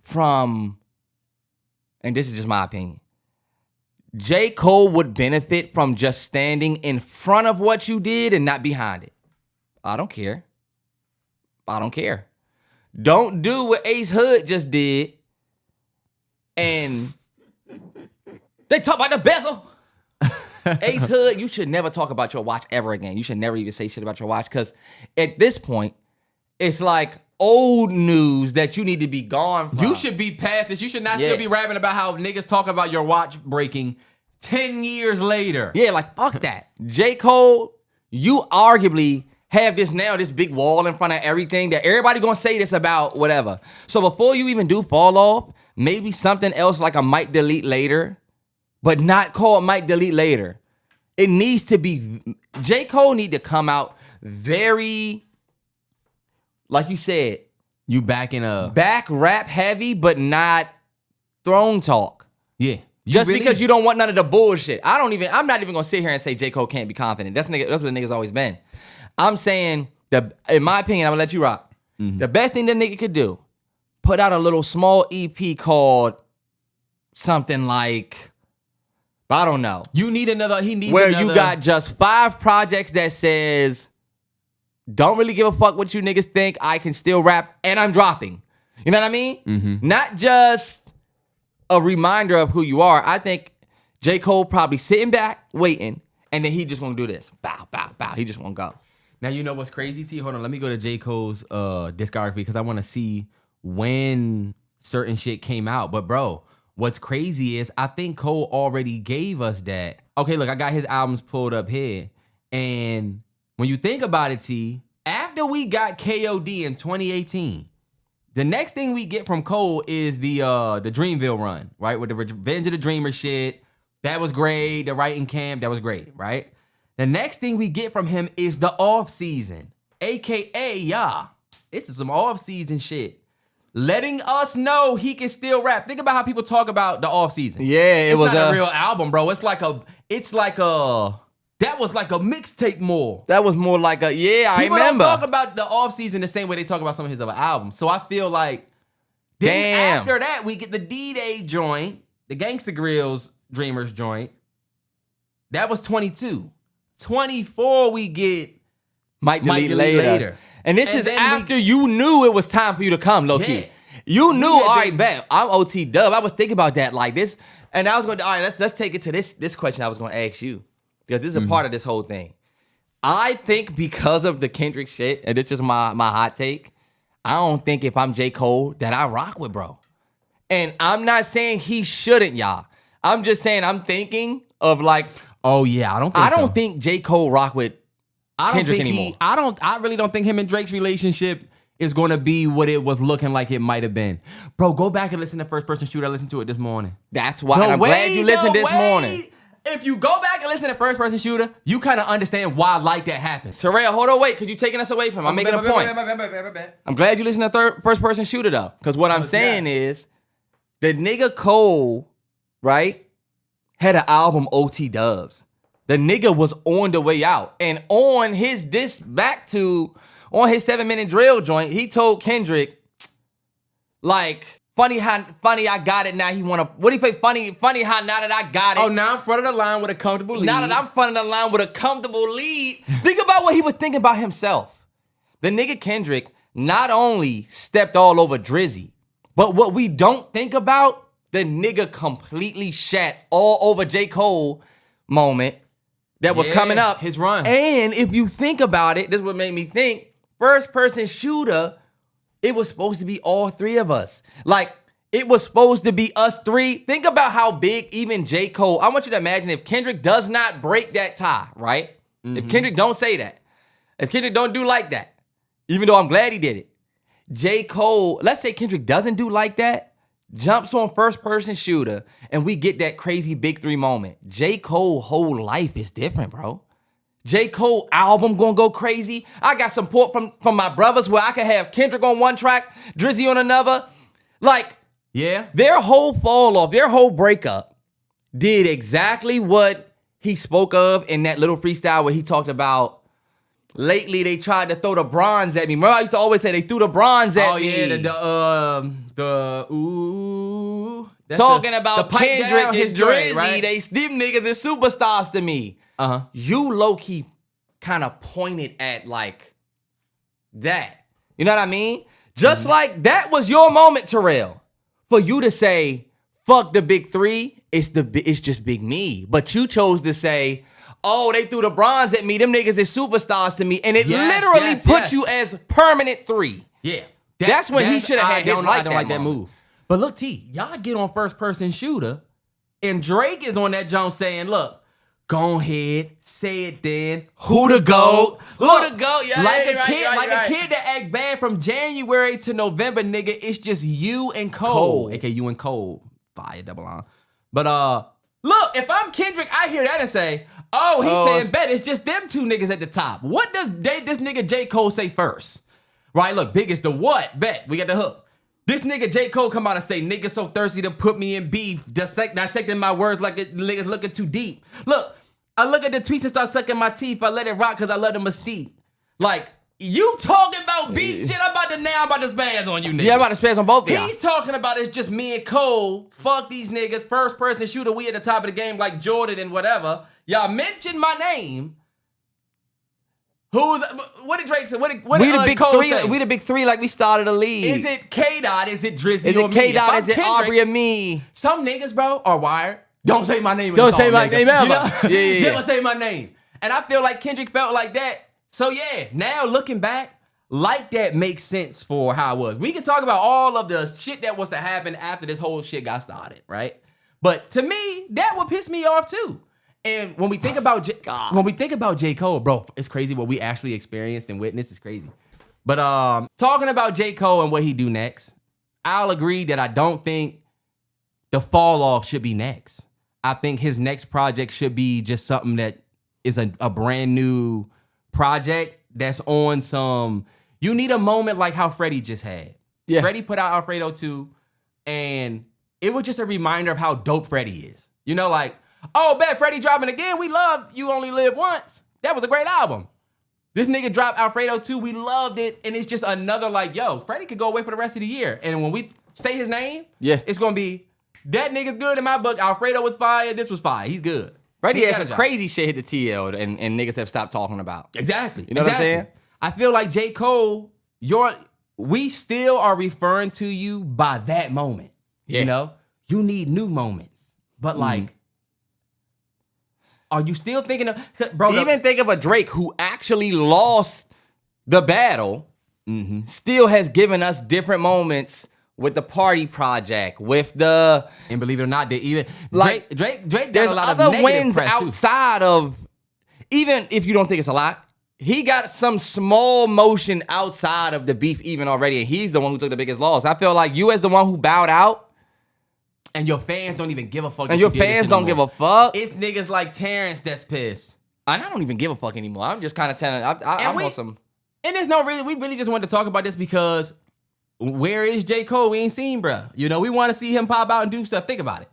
from, and this is just my opinion, J. Cole would benefit from just standing in front of what you did and not behind it. I don't care. Don't do what Ace Hood just did. And they talk about the bezel. Ace Hood, you should never talk about your watch ever again. You should never even say shit about your watch because at this point, it's like old news that you need to be gone from. You should be past this. You should not still be rapping about how niggas talk about your watch breaking 10 years later. Yeah, like, fuck that. J. Cole, you arguably have this big wall in front of everything that everybody gonna say this about, whatever. So before you even do Fall Off, maybe something else like a Might Delete Later, but not called Might Delete Later. It needs to be, J. Cole need to come out very, like you said, you back in a back rap heavy, but not throne talk. Yeah. Just because you don't want none of the bullshit. I'm not even gonna sit here and say J. Cole can't be confident. That's what the nigga's always been. I'm saying, in my opinion, I'm gonna let you rock. Mm-hmm. The best thing that nigga could do, put out a little small EP called something like, I don't know. You need another, you got just 5 projects that says, don't really give a fuck what you niggas think, I can still rap, and I'm dropping. You know what I mean? Mm-hmm. Not just a reminder of who you are. I think JCole probably sitting back, waiting, and then he just want to do this. Bow, bow, bow. He just want to go. Now, you know what's crazy, T? Hold on. Let me go to J. Cole's discography because I want to see when certain shit came out. But, bro, what's crazy is I think Cole already gave us that. Okay, look, I got his albums pulled up here. And when you think about it, T, after we got KOD in 2018, the next thing we get from Cole is the Dreamville run, right? With the Revenge of the Dreamer shit. That was great. The Writing Camp, that was great, right? The next thing we get from him is the off season, AKA, this is some off season shit. Letting us know he can still rap. Think about how people talk about the off season. Yeah, it's not a real album, bro. That was like a mixtape more. That was more like a, I people remember. People don't talk about the off season the same way they talk about some of his other albums. So I feel like, then after that, we get the D-Day joint, the Gangsta Grillz Dreamers joint. That was 22. 24, we get Might Delete Later. And this is after you knew it was time for you to come, low-key. Yeah. You knew, all right, bet, I'm OT Dub. I was thinking about that like this. And I was going to, all right, let's take it to this question I was going to ask you. Because this is a part of this whole thing. I think because of the Kendrick shit, and it's just my hot take, I don't think if I'm J. Cole that I rock with, bro. And I'm not saying he shouldn't, y'all. I'm just saying I'm thinking of like, oh yeah, I don't think J. Cole rock with Kendrick anymore. I really don't think him and Drake's relationship is going to be what it was looking like it might have been. Bro, go back and listen to First Person Shooter. I listened to it this morning. That's why I'm glad you listened this morning. If you go back and listen to First Person Shooter, you kind of understand why like that happens. Terrell, hold on, wait, because you're taking us away from him. I'm making a point. I'm glad you listened to First Person Shooter, though. Because what I'm saying is, the nigga Cole, right, had an album OT Dubs. The nigga was on the way out. And on his 7-minute drill joint, he told Kendrick, like, funny how I got it now. He wanna, what do you say? Funny how now that I got it. Oh, now I'm front of the line with a comfortable lead. Now that I'm front of the line with a comfortable lead. Think about what he was thinking about himself. The nigga Kendrick not only stepped all over Drizzy, but what we don't think about, the nigga completely shat all over J. Cole moment that was coming up. His run. And if you think about it, this is what made me think, First Person Shooter, it was supposed to be all three of us. Like, it was supposed to be us three. Think about how big even J. Cole, I want you to imagine if Kendrick does not break that tie, right? Mm-hmm. If Kendrick don't say that, if Kendrick don't do like that, even though I'm glad he did it, J. Cole, let's say Kendrick doesn't do like that, jumps on First Person Shooter, and we get that crazy big three moment. J. Cole whole life is different, bro. J. Cole album gonna go crazy. I got support from my brothers where I can have Kendrick on one track, Drizzy on another. Like, yeah, their whole fall off, their whole breakup did exactly what he spoke of in that little freestyle where he talked about, lately they tried to throw the bronze at me. Remember I used to always say they threw the bronze at me. Oh yeah, ooh. Talking about the Kendrick and his Drizzy, right? them niggas is superstars to me. Uh-huh. You low-key kind of pointed at like that. You know what I mean? Just like that was your moment, Terrell. For you to say, fuck the big three, it's just Big Me. But you chose to say, oh, they threw the bronze at me. Them niggas is superstars to me. And it literally put you as permanent three. Yeah. That's when he should have had his I don't like that move. But look, T, y'all get on First Person Shooter, and Drake is on that joint saying, look, go ahead, say it then. Who the GOAT? Who the GOAT? Yeah, like a kid that act bad from January to November, nigga, it's just you and Cole. AKA you and Cole. Fire double on. But look, if I'm Kendrick, I hear that and say, oh, he's saying bet it's just them two niggas at the top. What does this nigga J. Cole say first? Right, look, big is the what? Bet, we got the hook. This nigga J. Cole come out and say, niggas so thirsty to put me in beef, dissecting my words like niggas looking too deep. Look, I look at the tweets and start sucking my teeth. I let it rock because I love the mystique. Like, you talking about beef shit, I'm about to spaz on you niggas. Yeah, I'm about to spaz on both of y'all. He's talking about it's just me and Cole. Fuck these niggas. First Person Shooter, we at the top of the game like Jordan and whatever. Y'all mentioned my name. What did Drake say? What did We the big Cole three. say? We the big three, like we started a league. Is it K-Dot? Is it Drizzy? Is or it me? K-Dot? If Is I'm it Aubrey Kendrick, or me? Some niggas, bro, are wired. Don't say my name. In Don't the say song, my nigga. name ever. You know? Yeah. Never say my name. And I feel like Kendrick felt like that. So yeah, now looking back, like that makes sense for how it was. We can talk about all of the shit that was to happen after this whole shit got started, right? But to me, that would piss me off too. And when we think about JCole, bro, it's crazy what we actually experienced and witnessed. It's crazy. But talking about JCole and what he do next, I'll agree that I don't think the fall off should be next. I think his next project should be just something that is a brand new project that's on some. You need a moment like how Freddie just had. Yeah. Freddie put out Alfredo 2, and it was just a reminder of how dope Freddie is. You know, like, oh, bet Freddie dropping again. We love You Only Live Once. That was a great album. This nigga dropped Alfredo 2. We loved it, and it's just another like, yo, Freddie could go away for the rest of the year. And when we say his name, it's gonna be that nigga's good in my book. Alfredo was fire. This was fire. He's good. Freddie had some crazy shit hit the TL and niggas have stopped talking about. Exactly. You know what I'm saying? I feel like J. Cole, we still are referring to you by that moment. Yeah. You know? You need new moments. But like, are you still thinking of, bro? Even think of a Drake who actually lost the battle, still has given us different moments with the Party Project, with the, and believe it or not, they even like Drake got there's a lot other of negative wins press too. outside of, even if you don't think it's a lot, he got some small motion outside of the beef even already, and he's the one who took the biggest loss. I feel like you as the one who bowed out, and your fans don't even give a fuck. and your fans don't give a fuck. It's niggas like Terrance that's pissed. And I don't even give a fuck anymore. I'm just kind of telling. I'm on some. And there's no really. We really just wanted to talk about this because where is J. Cole? We ain't seen, bruh. You know, we want to see him pop out and do stuff. Think about it.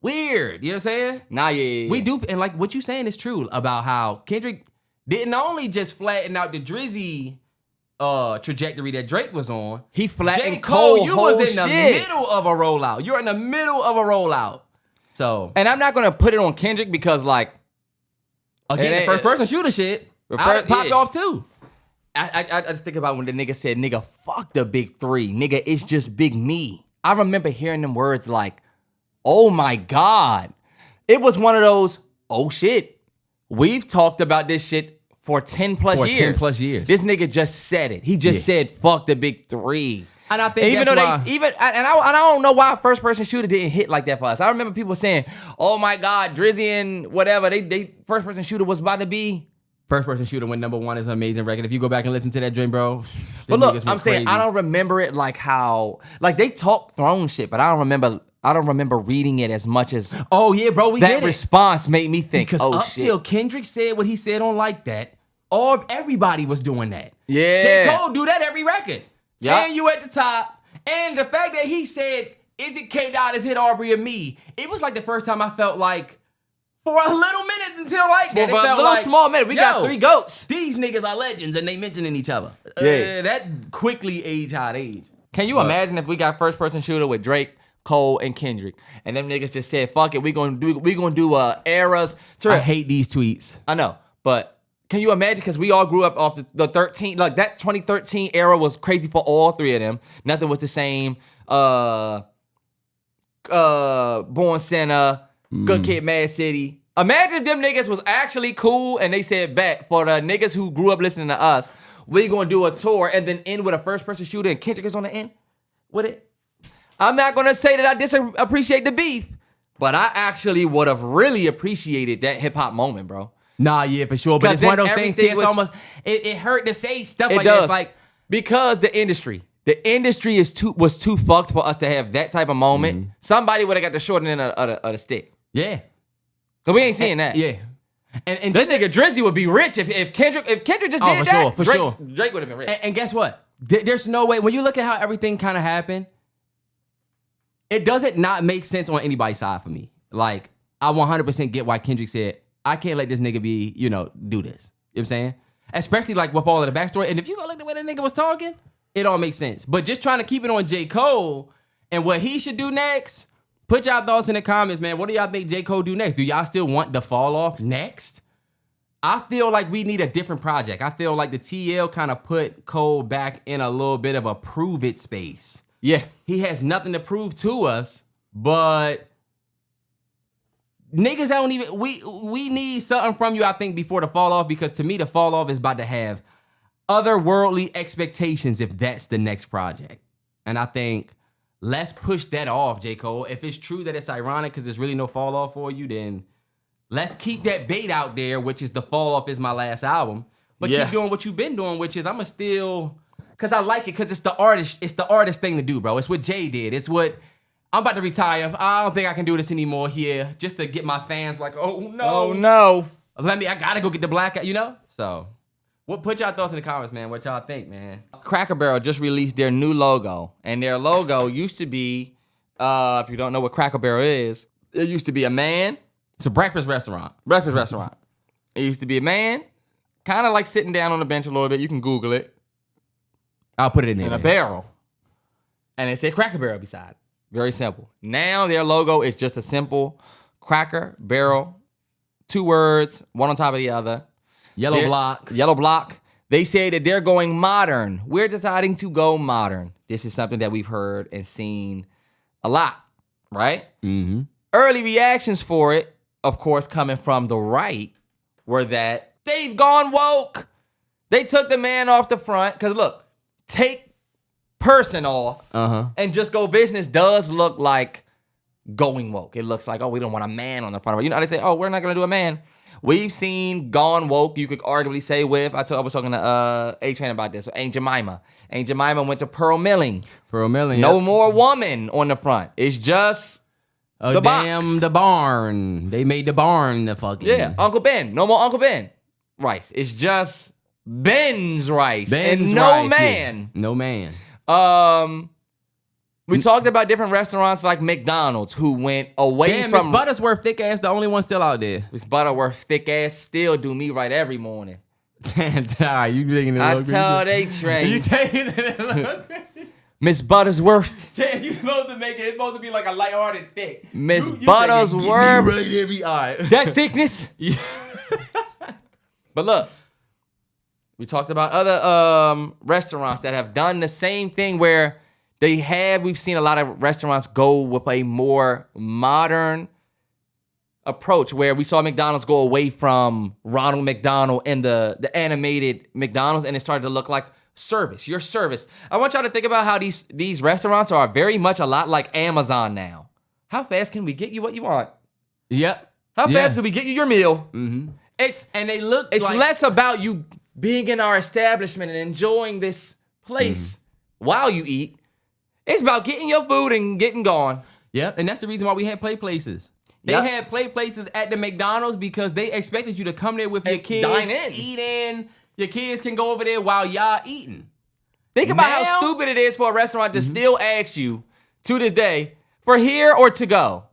Weird. You know what I'm saying? Nah, yeah. We do, and like what you saying is true about how Kendrick didn't only just flatten out the Drizzy trajectory that Drake was on. He flattened J. Cole, you was in shit. the middle of a rollout. You're in the middle of a rollout. So, and I'm not gonna put it on Kendrick because, like, again, the first person shooter shit, I popped off too. I just think about when the nigga said, "Nigga, fuck the big three. Nigga, it's just big me." I remember hearing them words like, "Oh my God." It was one of those, oh shit, we've talked about this shit for 10 plus years. 10 plus years. This nigga just said it. He just said, fuck the big three. And I think even though I don't know why first person shooter didn't hit like that for us. I remember people saying, "Oh my God, Drizzy and whatever, they first person shooter was about to be." First person shooter went #1 is an amazing record. If you go back and listen to that joint, bro. But look, I'm saying I don't remember it like how, like they talk throne shit, but I don't remember reading it as much as. Oh yeah, bro, that response made me think. Because oh up shit. till Kendrick said what he said on Like That, everybody was doing that. Yeah. J. Cole do that every record. Yep. Saying you at the top. And the fact that he said, "Is it K-Dot, is it Aubrey or me?" It was like the first time I felt like, for a little minute until like that, Well, it felt a little like, small minute. We got 3 goats. These niggas are legends and they mentioning each other. Yeah. That quickly age how it age. Can you imagine if we got first person shooter with Drake, Cole, and Kendrick, and them niggas just said, "Fuck it, we gonna do eras." I hate these tweets. I know, but can you imagine? Because we all grew up off the 13, like that 2013 era was crazy for all 3 of them. Nothing was the same. Born Center, Good Kid, Mad City. Imagine if them niggas was actually cool and they said back for the niggas who grew up listening to us, we gonna do a tour and then end with a first person shooter and Kendrick is on the end with it. I'm not gonna say that I appreciate the beef, but I actually would have really appreciated that hip hop moment, bro. Nah, yeah, for sure. But it's one of those things that's almost, it hurt to say stuff like that. It's like, because the industry was too fucked for us to have that type of moment. Somebody would have got the short end of the stick. Yeah. Cause we ain't seeing that. Yeah. And this nigga Drizzy would be rich if Kendrick just did that. For sure. Drake would have been rich. And guess what? There's no way, when you look at how everything kind of happened, it doesn't not make sense on anybody's side for me. Like, I 100% get why Kendrick said, I can't let this nigga be, do this. You know what I'm saying? Especially like with all of the backstory. And if you go look at the way that nigga was talking, it all makes sense. But just trying to keep it on J. Cole and what he should do next, put y'all thoughts in the comments, man. What do y'all think J. Cole do next? Do y'all still want the fall off next? I feel like we need a different project. I feel like the TL kind of put Cole back in a little bit of a prove it space. Yeah. He has nothing to prove to us, but niggas don't even, we need something from you, I think, before the fall off, because to me, the fall off is about to have otherworldly expectations if that's the next project. And I think let's push that off, JCole. If it's true that it's ironic because there's really no fall off for you, then let's keep that bait out there, which is the fall off is my last album. But keep doing what you've been doing, which is I'ma still, because I like it, because it's the artist thing to do, bro. It's what Jay did. It's what, I'm about to retire. I don't think I can do this anymore here, just to get my fans like, oh no. Oh no. I gotta go get the black, you know? So, put y'all thoughts in the comments, man. What y'all think, man? Cracker Barrel just released their new logo. And their logo used to be, if you don't know what Cracker Barrel is, it used to be a man. It's a breakfast restaurant. It used to be a man, kind of like sitting down on the bench a little bit. You can Google it. I'll put it in there. In a barrel. And it said Cracker Barrel beside it. Very simple. Now their logo is just a simple Cracker Barrel. 2 words, one on top of the other. Yellow block. They say that they're going modern. We're deciding to go modern. This is something that we've heard and seen a lot, right? Mm-hmm. Early reactions for it, of course, coming from the right, were that they've gone woke. They took the man off the front. Because look, take person off and just go business does look like going woke. It looks like, oh, we don't want a man on the front of it. You know how they say, oh, we're not going to do a man. We've seen gone woke, you could arguably say with, I was talking to A-Train about this, Aunt Jemima. Aunt Jemima went to Pearl Milling. No more woman on the front. It's just the barn. They made the barn the fucking. Yeah, Uncle Ben. No more Uncle Ben rice. It's just Ben's rice. Ben's no rice, man. Yeah. No man. We talked about different restaurants like McDonald's who went away from. Miss Buttersworth thick ass, the only one still out there. Miss Butterworth thick ass still do me right every morning. All right, you taking it? I told A-Train. You taking it? Miss Buttersworth. You supposed to make it. It's supposed to be like a lighthearted thick. Miss Buttersworth. Right there, all right. That thickness. Yeah. But look, we talked about other restaurants that have done the same thing where we've seen a lot of restaurants go with a more modern approach where we saw McDonald's go away from Ronald McDonald and the animated McDonald's, and it started to look like your service. I want y'all to think about how these restaurants are very much a lot like Amazon now. How fast can we get you what you want? Yep. How fast can we get you your meal? Mm-hmm. It's less about you being in our establishment and enjoying this place while you eat. It's about getting your food and getting gone. Yep, and that's the reason why we had play places. They had play places at the McDonald's because they expected you to come there with your kids, dine in. Eat in. Your kids can go over there while y'all eating. Think about how stupid it is for a restaurant to still ask you, to this day, for here or to go.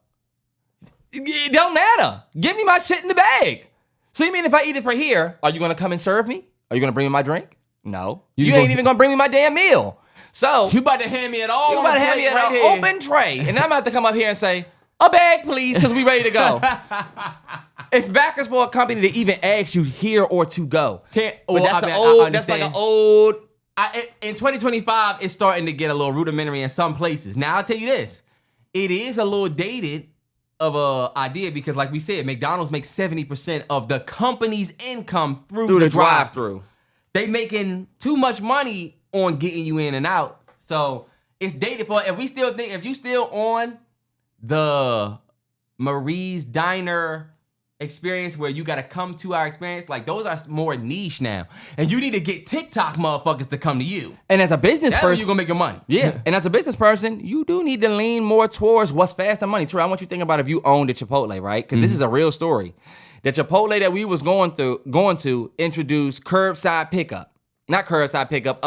It don't matter. Give me my shit in the bag. So you mean if I eat it for here, are you going to come and serve me? Are you going to bring me my drink? No. You ain't even going to bring me my damn meal. So you about to hand me it all. You about to hand me an open tray. And I'm about to come up here and say, a bag, please, because we ready to go. It's backwards for a company to even ask you here or to go. That's like an old. In 2025, it's starting to get a little rudimentary in some places. Now, I'll tell you this. It is a little dated of a idea because, like we said, McDonald's makes 70% of the company's income through the drive-thru. They making too much money on getting you in and out. So it's dated. But if you still on the Marie's Diner experience where you got to come to our experience, like those are more niche now. And you need to get TikTok motherfuckers to come to you. And as a business person, you're going to make your money. Yeah. And as a business person, you do need to lean more towards what's fast and money. Terrell, I want you to think about if you owned a Chipotle, right? Because this is a real story. The Chipotle that we was going to introduce curbside pickup. Not curbside pickup,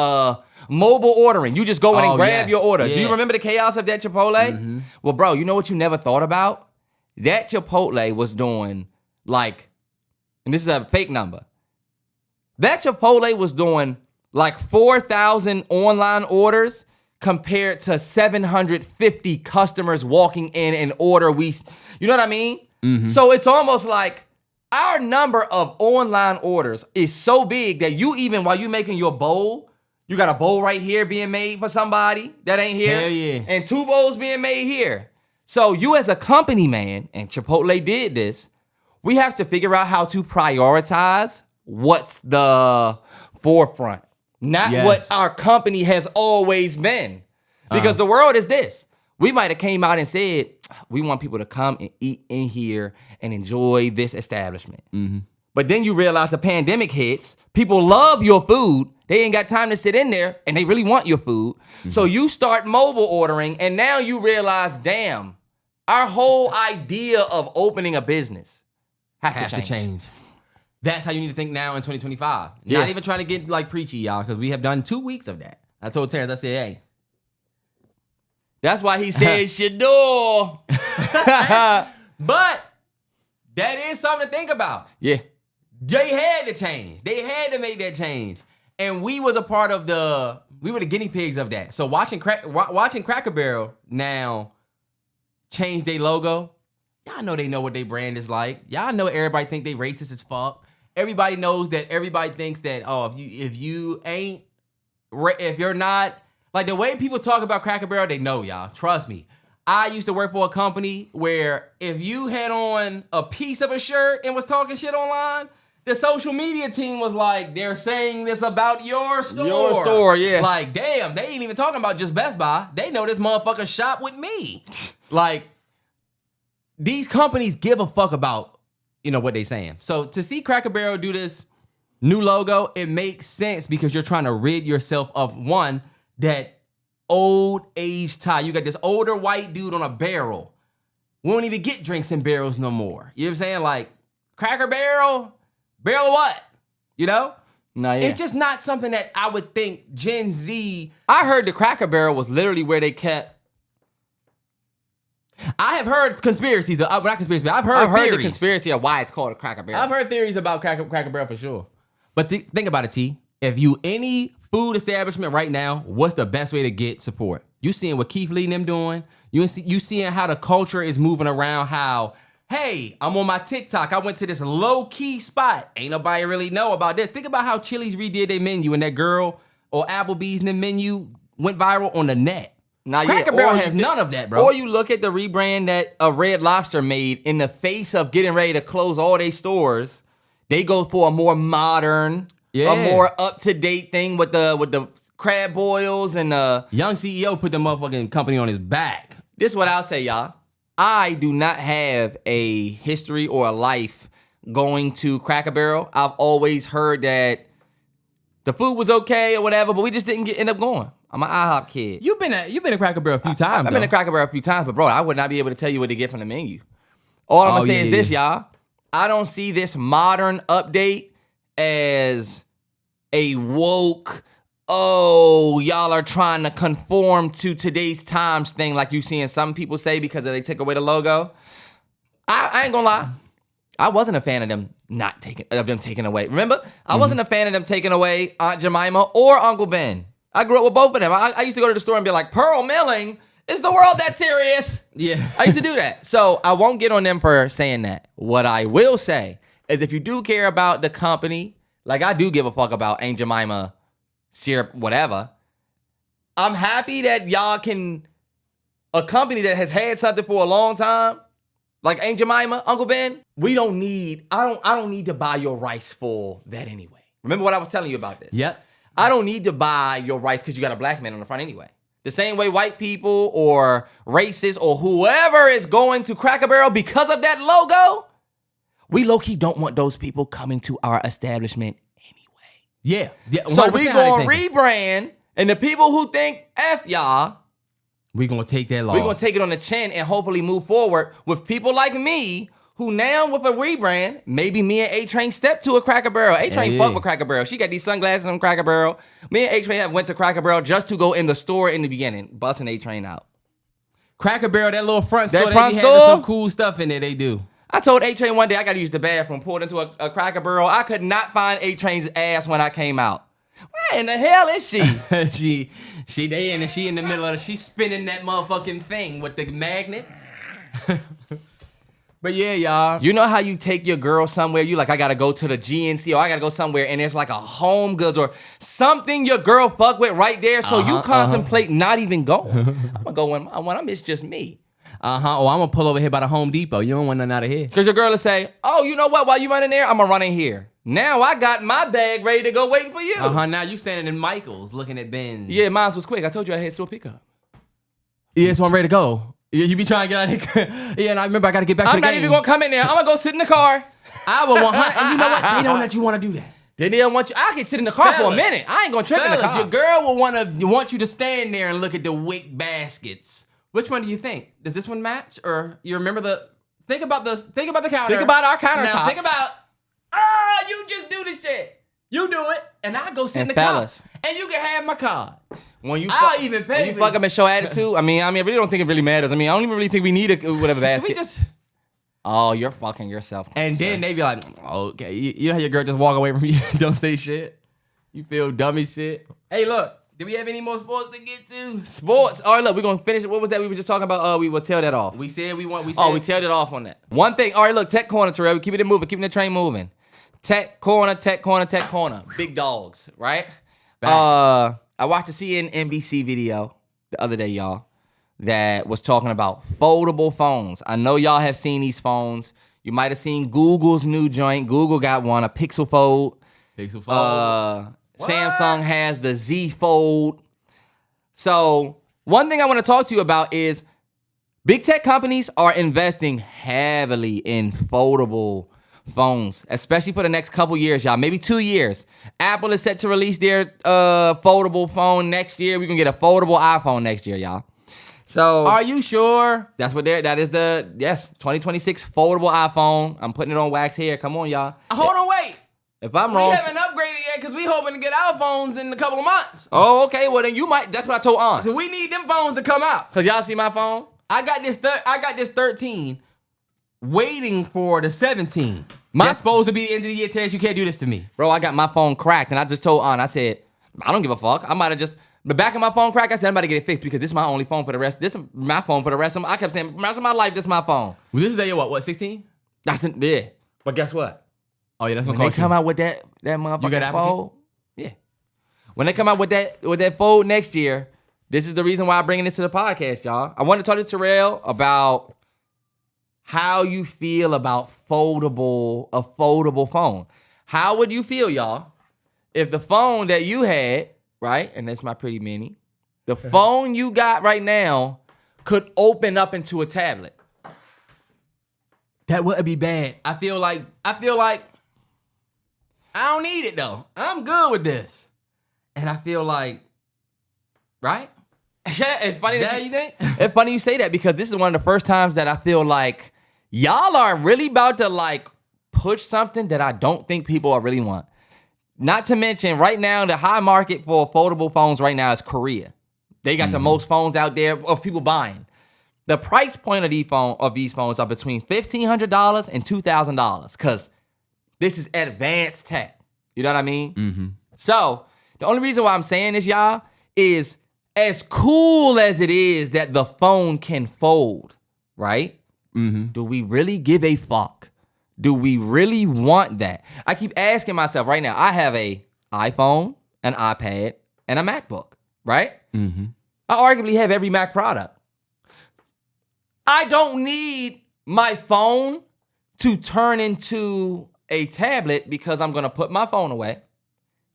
mobile ordering. You just go in and grab your order. Yeah. Do you remember the chaos of that Chipotle? Mm-hmm. Well, bro, you know what you never thought about? That Chipotle was doing like, and this is a fake number. That Chipotle was doing like 4,000 online orders compared to 750 customers walking in and order. You know what I mean? Mm-hmm. So it's almost like Our number of online orders is so big that you even, while you making your bowl, you got a bowl right here being made for somebody that ain't here. Hell yeah. And 2 bowls being made here. So you as a company, man, and Chipotle did this, we have to figure out how to prioritize what's the forefront. Not what our company has always been. Because the world is this. We might have came out and said, we want people to come and eat in here and enjoy this establishment. Mm-hmm. But then you realize the pandemic hits. People love your food. They ain't got time to sit in there, and they really want your food. Mm-hmm. So you start mobile ordering, and now you realize, damn, our whole idea of opening a business has to change. That's how you need to think now in 2025. Yeah. Not even trying to get like preachy, y'all, because we have done 2 weeks of that. I told Terrance, I said, hey. That's why he said Shedeur. But that is something to think about. Yeah. They had to change. They had to make that change. And we was a part of we were the guinea pigs of that. So watching Cracker Barrel now change their logo, y'all know they know what their brand is like. Y'all know everybody think they racist as fuck. Everybody knows that everybody thinks that, if you're not, like the way people talk about Cracker Barrel, they know, y'all. Trust me. I used to work for a company where if you had on a piece of a shirt and was talking shit online, the social media team was like, they're saying this about your store. Your store, yeah. Like, damn, they ain't even talking about just Best Buy. They know this motherfucker shop with me. Like, these companies give a fuck about, what they saying. So to see Cracker Barrel do this new logo, it makes sense because you're trying to rid yourself of, one, that old age tie. You got this older white dude on a barrel. We don't even get drinks in barrels no more. You know what I'm saying? Like, Cracker Barrel? Barrel of what? Nah, yeah. It's just not something that I would think Gen Z... I heard the Cracker Barrel was literally where they kept... I have heard conspiracies. Not conspiracies, but I've heard theories. The conspiracy of why it's called a Cracker Barrel. I've heard theories about Cracker Barrel for sure. But think about it, T. If you any food establishment right now, what's the best way to get support? You seeing what Keith Lee and them doing? You seeing how the culture is moving around, how... Hey, I'm on my TikTok. I went to this low-key spot. Ain't nobody really know about this. Think about how Chili's redid their menu and that girl or Applebee's in the menu went viral on the net. Cracker Barrel has none of that, bro. Or you look at the rebrand that a Red Lobster made in the face of getting ready to close all their stores. They go for a more modern, a more up-to-date thing with the crab boils and the... Young CEO put the motherfucking company on his back. This is what I'll say, y'all. I do not have a history or a life going to Cracker Barrel. I've always heard that the food was okay or whatever, but we just didn't end up going. I'm an IHOP kid. You've been to Cracker Barrel a few times. I've been to Cracker Barrel a few times, but bro, I would not be able to tell you what to get from the menu. All I'm gonna say is this, y'all. I don't see this modern update as a woke, y'all are trying to conform to today's times thing like you seeing some people say because they took away the logo. I ain't gonna lie. I wasn't a fan of them taking away. Remember? I wasn't a fan of them taking away Aunt Jemima or Uncle Ben. I grew up with both of them. I used to go to the store and be like, Pearl Milling? Is the world that serious? Yeah. I used to do that. So I won't get on them for saying that. What I will say is if you do care about the company, like I do give a fuck about Aunt Jemima syrup, whatever. I'm happy that y'all can, a company that has had something for a long time, like Aunt Jemima, Uncle Ben, I don't need to buy your rice for that anyway. Remember what I was telling you about this? Yep. I don't need to buy your rice because you got a black man on the front anyway. The same way white people or racists or whoever is going to Cracker Barrel because of that logo, we low-key don't want those people coming to our establishment Yeah. So we gonna rebrand, and the people who think F y'all, we gonna take that loss. We gonna take it on the chin and hopefully move forward with people like me who now with a rebrand, maybe me and A-Train step to a Cracker Barrel. A-Train fuck with Cracker Barrel. She got these sunglasses on Cracker Barrel. Me and A-Train have went to Cracker Barrel just to go in the store in the beginning, busting A-Train out. Cracker Barrel, that little front store, they front be store? having some cool stuff in there, they do. I told A-Train one day I gotta use the bathroom, pulled into a Cracker Barrel. I could not find A-Train's ass when I came out. Where in the hell is she? she in the middle of she's spinning that motherfucking thing with the magnets. But yeah, y'all. You know how you take your girl somewhere, you like, I gotta go to the GNC or I gotta go somewhere and there's like a Home Goods or something your girl fuck with right there. So you contemplate not even going. I'm gonna go when it's just me. Oh, I'm gonna pull over here by the Home Depot. You don't want nothing out of here. Because your girl will say, oh, you know what? While you running there, I'm gonna run in here. Now I got my bag ready to go waiting for you. Now you standing in Michael's looking at Ben's. Yeah, mine was quick. I told you I had to a pickup. Yeah, so I'm ready to go. Yeah, you be trying to get out of here. Yeah, and I remember I gotta get back to the game. I'm not even gonna come in there. I'm gonna go sit in the car. I will 100. And you know what? They don't let you want to do that. They don't want you. I can sit in the car for a minute. I ain't gonna trip in the car. Your girl will want you to stand there and look at the wick baskets. Which one do you think? Does this one match, or you remember the? Think about the counter. Think about our countertops. Now think about. You just do the shit. You do it, and I go sit in the car, and you can have my card. I'll even pay. When you fuck up and show attitude. I mean, I really don't think it really matters. I mean, I don't even really think we need whatever basket. We just. Oh, you're fucking yourself. And then they be like, okay, you know how your girl just walk away from you, don't say shit. You feel dumb as shit. Hey, look. Do we have any more sports to get to? Sports. All right, look, we're going to finish. What was that we were just talking about? We will tail that off. We tailed it off on that. One thing. All right, look, Tech Corner, Terrell. We keep it moving, keeping the train moving. Tech Corner. Big dogs, right? I watched a NBC video the other day, y'all, that was talking about foldable phones. I know y'all have seen these phones. You might have seen Google's new joint. Google got one, a Pixel Fold. Samsung has the Z Fold. So one thing I want to talk to you about is big tech companies are investing heavily in foldable phones, especially for the next couple years, y'all. Maybe 2 years. Apple is set to release their foldable phone next year. We're going to get a foldable iPhone next year, y'all. So are you sure? That's what that is 2026 foldable iPhone. I'm putting it on wax here. Come on, y'all. Hold on, wait. If I'm wrong. We haven't upgraded yet because we hoping to get our phones in a couple of months. Oh, okay. Well, then you might. That's what I told Aunt. So we need them phones to come out. Cause y'all see my phone. I got this 13 waiting for the 17. That's supposed to be the end of the year. Terrance, you can't do this to me. Bro, I got my phone cracked and I just told Aunt, I said, I don't give a fuck. I might have just, the back of my phone cracked. I said, I'm about to get it fixed because this is my only phone for the rest. This is my phone for the rest of I kept saying, the rest of my life, this is my phone. Well, this is your what, 16? That's it, yeah. But guess what? Oh, yeah, that's when they come out with that motherfucking fold. Yeah. When they come out with that fold next year, this is the reason why I'm bringing this to the podcast, y'all. I want to talk to Terrell about how you feel about a foldable phone. How would you feel, y'all, if the phone that you had, right, and that's my pretty mini, the phone you got right now could open up into a tablet? That wouldn't be bad. I feel like I don't need it though. I'm good with this. And I feel like, right? Yeah, it's funny that you think? It's funny you say that because this is one of the first times that I feel like y'all are really about to like push something that I don't think people are really want. Not to mention right now, the high market for foldable phones right now is Korea. They got the most phones out there of people buying. The price point of these phones are between $1,500 and $2,000 because this is advanced tech. You know what I mean? Mm-hmm. So the only reason why I'm saying this, y'all, is as cool as it is that the phone can fold, right? Mm-hmm. Do we really give a fuck? Do we really want that? I keep asking myself right now, I have a iPhone, an iPad, and a MacBook, right? Mm-hmm. I arguably have every Mac product. I don't need my phone to turn into a tablet because I'm going to put my phone away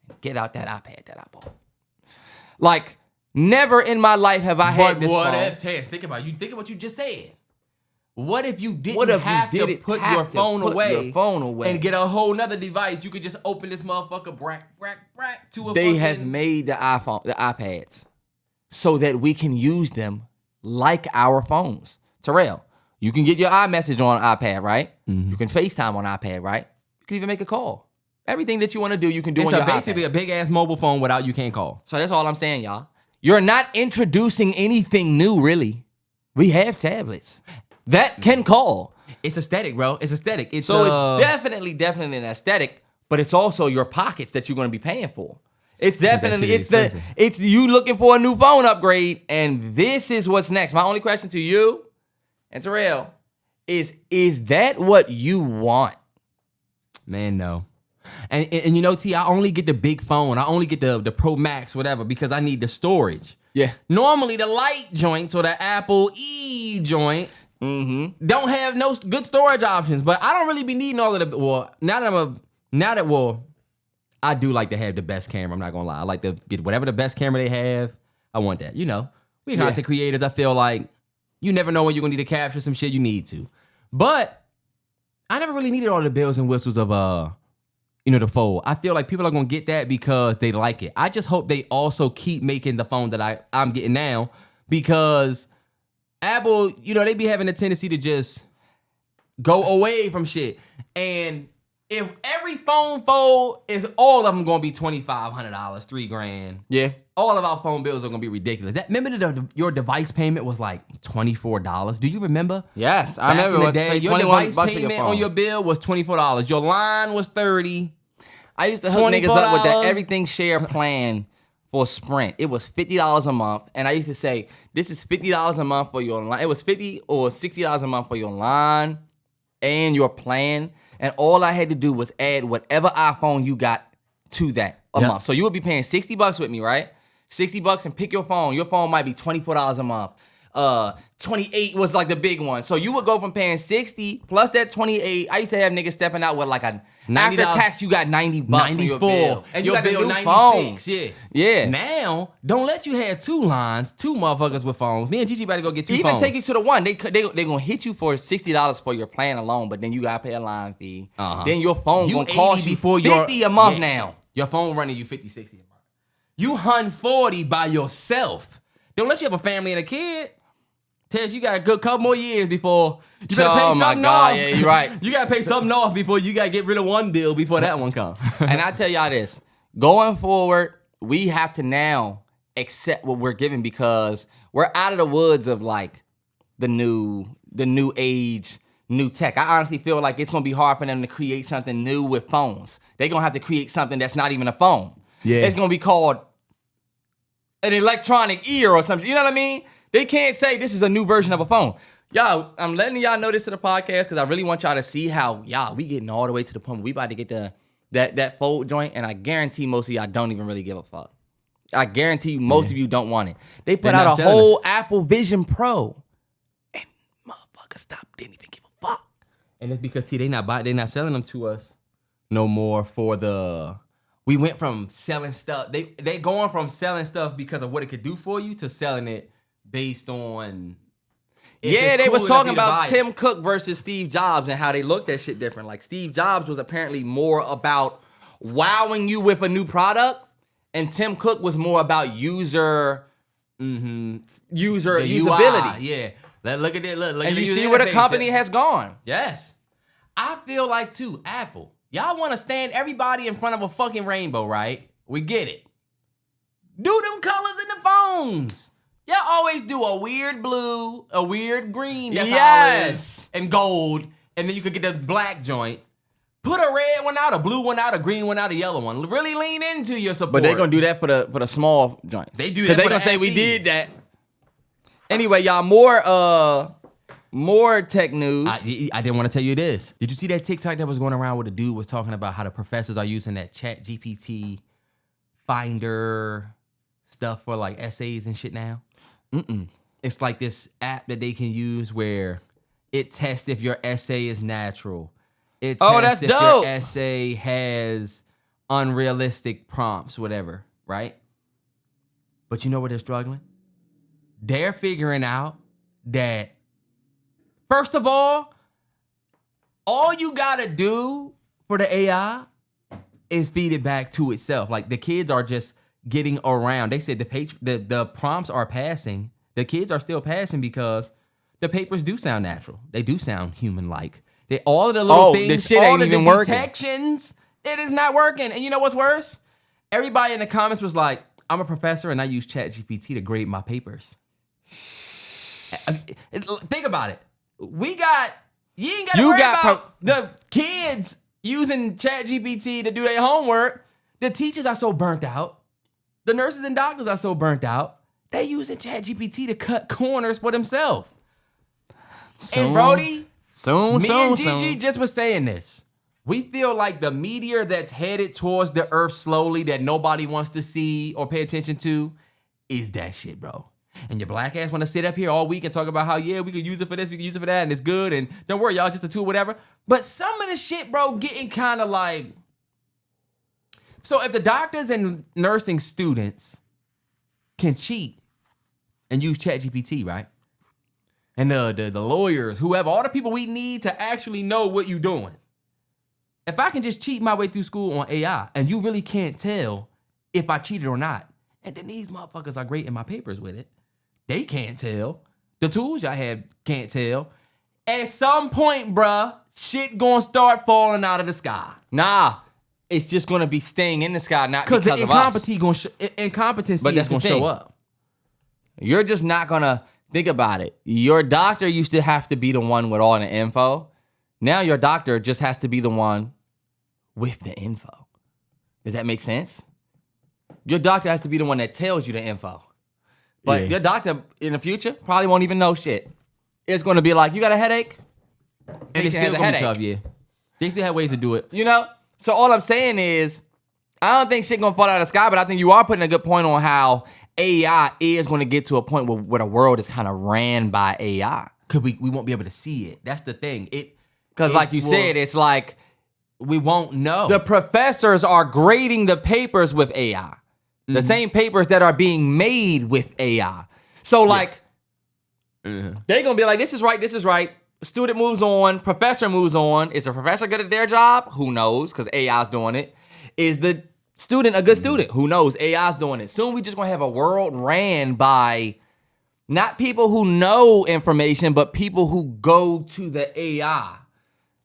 and get out that iPad that I bought. Like, never in my life have I had this phone. But what if, Terrance, think about what you just said. What if you didn't have to put your phone away and get a whole nother device? You could just open this motherfucker brack to a They have made the iPads so that we can use them like our phones. Terrell, you can get your iMessage on iPad, right? Mm-hmm. You can FaceTime on iPad, right? You can even make a call. Everything that you want to do, you can do on your iPad. It's basically a big-ass mobile phone without you can't call. So that's all I'm saying, y'all. You're not introducing anything new, really. We have tablets that can call. It's aesthetic, bro. It's aesthetic. It's definitely an aesthetic, but it's also your pockets that you're going to be paying for. It's definitely, it's you looking for a new phone upgrade, and this is what's next. My only question to you and Terrell is that what you want? Man, no. And you know, T, I only get the big phone. I only get the Pro Max, whatever, because I need the storage. Yeah. Normally, the light joints or the Apple E joint don't have no good storage options. But I don't really be needing all of the. Well, I do like to have the best camera. I'm not gonna lie. I like to get whatever the best camera they have. I want that. You know, we content creators. I feel like you never know when you're gonna need to capture some shit. You need to, but I never really needed all the bells and whistles of the Fold. I feel like people are gonna get that because they like it. I just hope they also keep making the phone that I'm getting now, because Apple, they be having a tendency to just go away from shit. And if every phone fold is all of them gonna be $2,500, $3,000. Yeah. All of our phone bills are gonna be ridiculous. Remember your device payment was like $24. Do you remember? Yes, I remember. In the day, your device payment your on your bill was $24. Your line was $30. I used to hook niggas up with that everything share plan for Sprint. It was $50 a month, and I used to say, "This is $50 a month for your line." It was $50 or $60 a month for your line and your plan, and all I had to do was add whatever iPhone you got to that a month. So you would be paying $60 with me, right? $60 and pick your phone. Your phone might be $24 a month. 28 was like the big one. So you would go from paying 60 plus that 28. I used to have niggas stepping out with like a after tax, you got $90 on your bill. And your bill 96. Yeah. Now, don't let you have two motherfuckers with phones. Me and Gigi about to go get two phones. Even take you to the one. They gonna hit you for $60 for your plan alone, but then you gotta pay a line fee. Then your phone gonna cost you $50 a month now. Your phone running you $50, $60 a month. You $140 by yourself. Don't let you have a family and a kid. Tess, you got a good couple more years before you better pay something off. Yeah, you're right. You gotta pay something off before you gotta get rid of one bill before that one comes. And I tell y'all this, going forward, we have to now accept what we're given, because we're out of the woods of like the new age, new tech. I honestly feel like it's gonna be hard for them to create something new with phones. They're gonna have to create something that's not even a phone. Yeah. It's gonna be called an electronic ear or something. You know what I mean? They can't say this is a new version of a phone. Y'all, I'm letting y'all know this to the podcast because I really want y'all to see how, we getting all the way to the point where we about to get that fold joint, and I guarantee most of y'all don't even really give a fuck. I guarantee you most of you don't want it. They put out a whole Apple Vision Pro, and motherfuckers didn't even give a fuck. And it's because, they not selling them to us no more for the... We went from selling stuff. They going from selling stuff because of what it could do for you to selling it based on... they was talking about Tim Cook versus Steve Jobs and how they looked at shit different. Like, Steve Jobs was apparently more about wowing you with a new product, and Tim Cook was more about usability. UI, yeah. Look at it. Look and you see where the company has gone. Yes. I feel like, too, Apple, y'all want to stand everybody in front of a fucking rainbow, right? We get it. Do them colors in the phones. Y'all always do a weird blue, a weird green, that's all it is, and gold, and then you could get the black joint. Put a red one out, a blue one out, a green one out, a yellow one. Really lean into your support. But they're going to do that for the small joints. They do that for they're going to say we did that. Anyway, y'all, more tech news. I didn't want to tell you this. Did you see that TikTok that was going around where the dude was talking about how the professors are using that Chat GPT Finder stuff for like essays and shit now? It's like this app that they can use where it tests if your essay is natural. It tests if your essay has unrealistic prompts, whatever, right? But you know where they're struggling? They're figuring out that, first of all you gotta do for the AI is feed it back to itself. Like, the kids are just getting around. They said the prompts are passing. The kids are still passing because the papers do sound natural. They do sound human-like. All of the little things, the shit ain't even working. Detections, it is not working. And you know what's worse? Everybody in the comments was like, I'm a professor and I use ChatGPT to grade my papers. Think about it. You ain't got to worry about the kids using ChatGPT to do their homework. The teachers are so burnt out. The nurses and doctors are so burnt out. They using ChatGPT to cut corners for themselves. And Brody, Soon, Me soon, and Gigi soon. just was saying this. We feel like the meteor that's headed towards the earth slowly that nobody wants to see or pay attention to is that shit, bro. And your black ass want to sit up here all week and talk about how, yeah, we could use it for this, we could use it for that, and it's good, and don't worry, y'all, just a tool, whatever. But some of the shit, bro, getting kind of like... So if the doctors and nursing students can cheat and use ChatGPT, right? And the lawyers, whoever, all the people we need to actually know what you're doing. If I can just cheat my way through school on AI, and you really can't tell if I cheated or not, and then these motherfuckers are grading my papers with it, they can't tell. The tools y'all have can't tell. At some point, bruh, shit gonna start falling out of the sky. Nah, it's just gonna be staying in the sky, not Because because the of us. incompetency But is that's the gonna thing. show up. You're just not gonna think about it. Your doctor used to have to be the one with all the info. Now your doctor just has to be the one with the info. Does that make sense? Your doctor has to be the one that tells you the info. But your doctor in the future probably won't even know shit. It's gonna be like, you got a headache? And it's Patient still has a gonna be headache. tough, yeah. They still have ways to do it. You know? So all I'm saying is, I don't think shit gonna fall out of the sky, but I think you are putting a good point on how AI is gonna get to a point where the world is kind of ran by AI. Cause we won't be able to see it. That's the thing. Because like you said, it's like, we won't know. the professors are grading the papers with AI. The same papers that are being made with AI. So like, they're gonna be like, this is right, this is right. Student moves on, professor moves on. Is the professor good at their job? Who knows? Because AI's doing it. Is the student a good student? Who knows? AI's doing it. Soon we just gonna have a world ran by not people who know information, but people who go to the AI.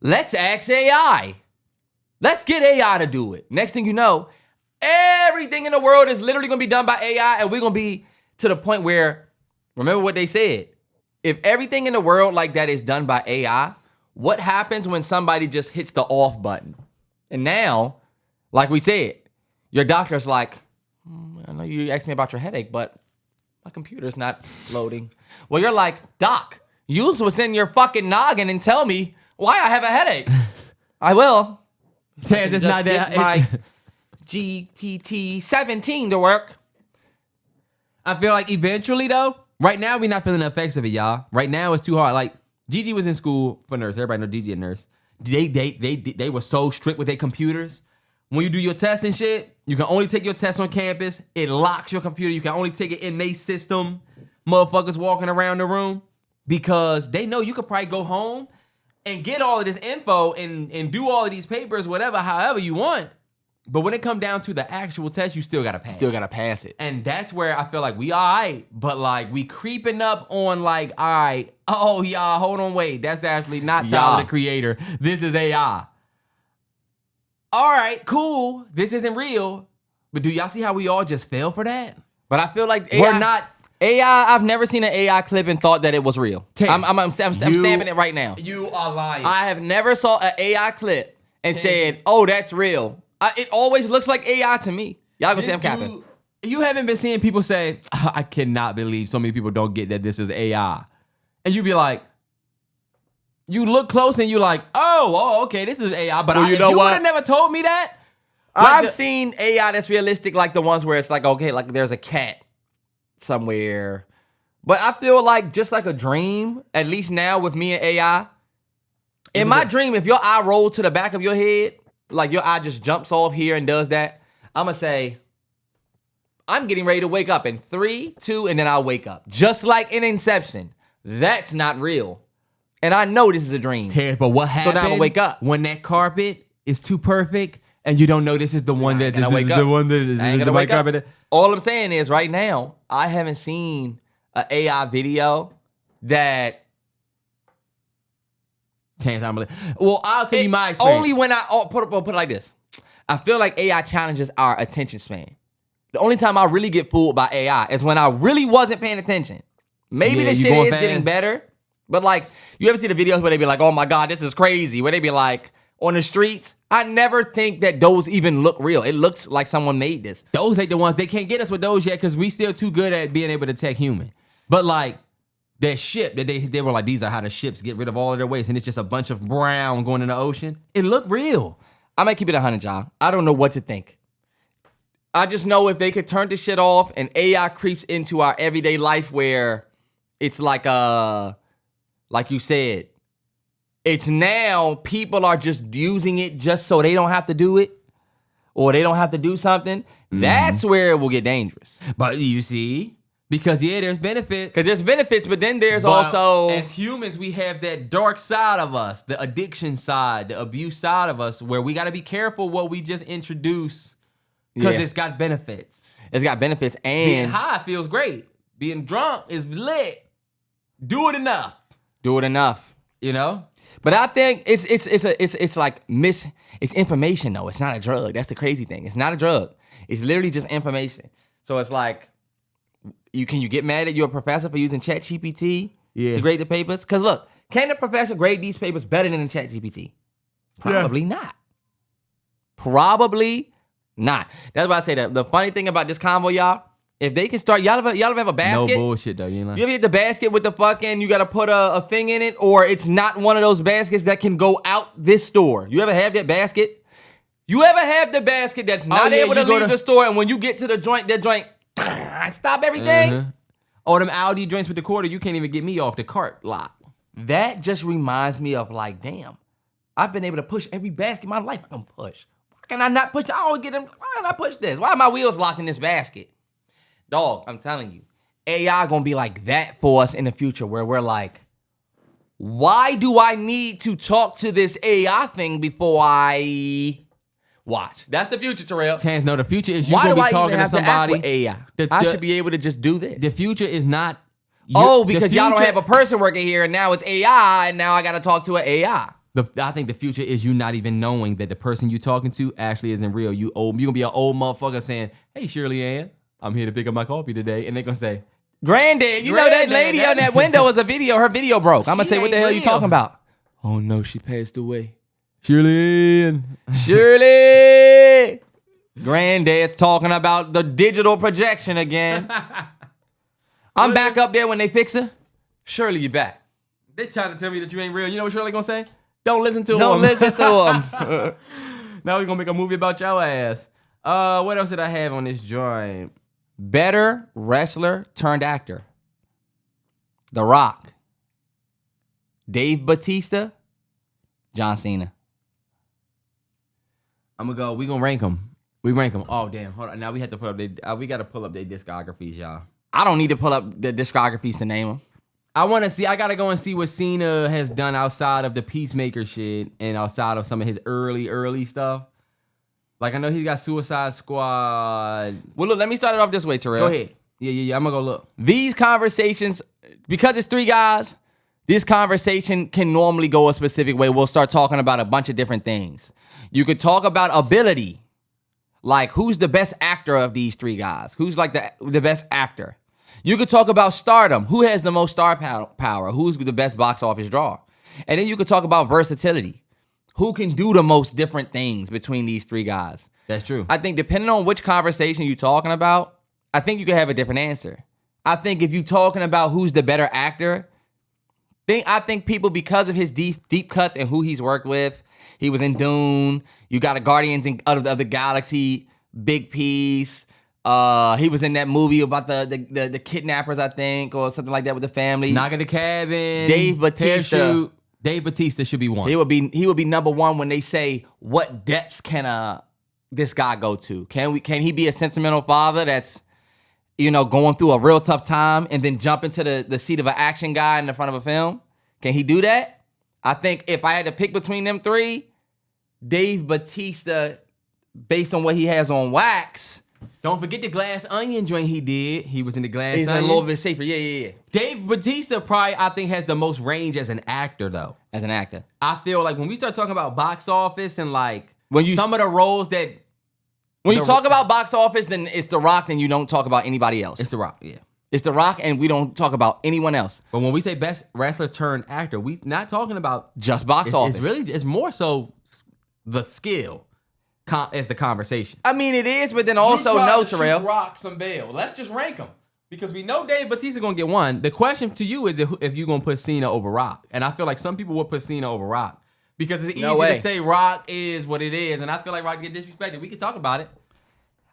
Let's ask AI. Let's get AI to do it. Next thing you know, everything in the world is literally gonna be done by AI, and we're gonna be to the point where, remember what they said, if everything in the world like that is done by AI, what happens when somebody just hits the off button? And now, like we said, your doctor's like, I know you asked me about your headache, but my computer's not loading. Well, you're like, Doc, use what's in your fucking noggin and tell me why I have a headache. I will. Terrance, it's not that. Get my GPT-17 to work. I feel like eventually though, right now we're not feeling the effects of it, y'all. Right now it's too hard. Like Gigi was in school for nurse. Everybody know Gigi a nurse. They were so strict with their computers. When you do your test and shit, you can only take your test on campus. It locks your computer. You can only take it in their system. Motherfuckers walking around the room because they know you could probably go home and get all of this info and do all of these papers, whatever, however you want. But when it come down to the actual test, you still gotta pass. Still gotta pass it. And that's where I feel like we all right, but like we creeping up on like, all right, oh y'all, hold on, wait, that's actually not Tyler the Creator. This is AI. All right, cool. This isn't real. But do y'all see how we all just fell for that? But I feel like AI, We're not. AI, I've never seen an AI clip and thought that it was real. I'm stamping it right now. You are lying. I have never saw an AI clip and said, oh, that's real. It always looks like AI to me. Y'all gonna say I'm capping. You haven't been seeing people say, I cannot believe so many people don't get that this is AI. And you be like, you look close and you like, oh, okay, this is AI. But well, you know you what? would have never told me that. I've seen AI that's realistic, like the ones where it's like, okay, like there's a cat somewhere. But I feel like just like a dream, at least now with me and AI, in my dream, if your eye rolled to the back of your head, like your eye just jumps off here and does that, I'm going to say, I'm getting ready to wake up in 3, 2, and then I'll wake up. Just like in Inception. That's not real. And I know this is a dream. But what happened? So now I wake up. When that carpet is too perfect and you don't know this is the one that this is the one that is the white carpet. All I'm saying is right now, I haven't seen an AI video that... Well, I'll tell you my experience. Only when I put it like this. I feel like AI challenges our attention span. The only time I really get fooled by AI is when I really wasn't paying attention. Maybe the shit is getting better, but like, you ever see the videos where they be like, oh my God, this is crazy. Where they be like, on the streets, I never think that those even look real. It looks like someone made this. Those ain't the ones. They can't get us with those yet because we still too good at being able to tech human. But like, that ship that they were like, these are how the ships get rid of all of their waste, and it's just a bunch of brown going in the ocean. It looked real. I might keep it 100, y'all. I don't know what to think. I just know if they could turn this shit off and AI creeps into our everyday life where it's like you said, it's now people are just using it just so they don't have to do it or they don't have to do something. That's where it will get dangerous. But you see, because there's benefits. Because there's benefits, but then there's also... As humans, we have that dark side of us, the addiction side, the abuse side of us, where we got to be careful what we just introduce because it's got benefits. It's got benefits and... Being high feels great. Being drunk is lit. Do it enough. Do it enough. You know? But I think it's information though. It's not a drug. That's the crazy thing. It's not a drug. It's literally just information. So it's like, you get mad at your professor for using ChatGPT to grade the papers? Because look, can the professor grade these papers better than the ChatGPT? Probably not. Probably not. That's why I say that. The funny thing about this convo, y'all, if they can start, y'all ever have a basket? No bullshit though. You know? You ever get the basket with the fucking, you got to put a thing in it, or it's not one of those baskets that can go out this store? You ever have that basket? You ever have the basket that's not able to leave the store, and when you get to the joint, stop everything? Or them Aldi joints with the quarter, you can't even get me off the cart lot. That just reminds me of like, damn, I've been able to push every basket in my life. I can push. Why can I not push? I always get them. Why can't I push this? Why are my wheels locked in this basket? Dog, I'm telling you, AI gonna be like that for us in the future, where we're like, why do I need to talk to this AI thing before I watch? That's the future, Terrell. Terrance, no, the future is you gonna be talking to somebody. AI? I should be able to just do this. The future is not. Because y'all don't have a person working here, and now it's AI, and now I gotta talk to an AI. I think the future is you not even knowing that the person you talking to actually isn't real. You gonna be an old motherfucker saying, "Hey, Shirley Ann, I'm here to pick up my coffee today," and they're gonna say, "Granddad, you know that lady on that window was a video. Her video broke." I'm gonna say, "What the hell are you talking about?" "Oh no, she passed away." Shirley Ann. Shirley. Granddad's talking about the digital projection again. I'm back up there when they fix her. Shirley, you back. They trying to tell me that you ain't real. You know what Shirley gonna say? Don't listen to him. Don't listen to him. Now we're gonna make a movie about your ass. What else did I have on this joint? Better wrestler turned actor. The Rock. Dave Batista. John Cena. We gonna rank them. We rank them. Oh damn! Hold on. Now we have to pull up. We gotta pull up their discographies, y'all. I don't need to pull up the discographies to name them. I want to see. I gotta go and see what Cena has done outside of the Peacemaker shit and outside of some of his early stuff. Like I know he's got Suicide Squad. Well, look. Let me start it off this way, Terrell. Go ahead. Yeah. I'm gonna go look. These conversations, because it's three guys, this conversation can normally go a specific way. We'll start talking about a bunch of different things. You could talk about ability. Like, who's the best actor of these three guys? Who's like the best actor? You could talk about stardom. Who has the most star power? Who's the best box office draw? And then you could talk about versatility. Who can do the most different things between these three guys? That's true. I think depending on which conversation you're talking about, I think you could have a different answer. I think if you're talking about who's the better actor, I think people, because of his deep cuts and who he's worked with, he was in Dune. You got a Guardians of the Galaxy big piece. He was in that movie about the kidnappers, I think, or something like that with the family. Knock at the Cabin. Dave Batista. Dave Batista should be one. He would be number one when they say, what depths can this guy go to? Can he be a sentimental father that's, going through a real tough time and then jump into the seat of an action guy in the front of a film? Can he do that? I think if I had to pick between them three, Dave Batista, based on what he has on wax. Don't forget the Glass Onion joint he did. He was in the Glass Onion. He's a little bit safer. Yeah. Dave Batista probably, I think, has the most range as an actor, though. As an actor. I feel like when we start talking about box office and like when some of the roles that... When you talk about box office, then it's The Rock, then you don't talk about anybody else. It's The Rock, yeah. It's The Rock, and we don't talk about anyone else. But when we say best wrestler turned actor, we not talking about... Just box office. It's more so the skill as the conversation. I mean, it is, but then also no, Terrell. Rock some bail. Let's just rank them. Because we know Dave Batista gonna get one. The question to you is if you're gonna put Cena over Rock. And I feel like some people would put Cena over Rock. Because it's easy to say Rock is what it is. And I feel like Rock get disrespected. We can talk about it.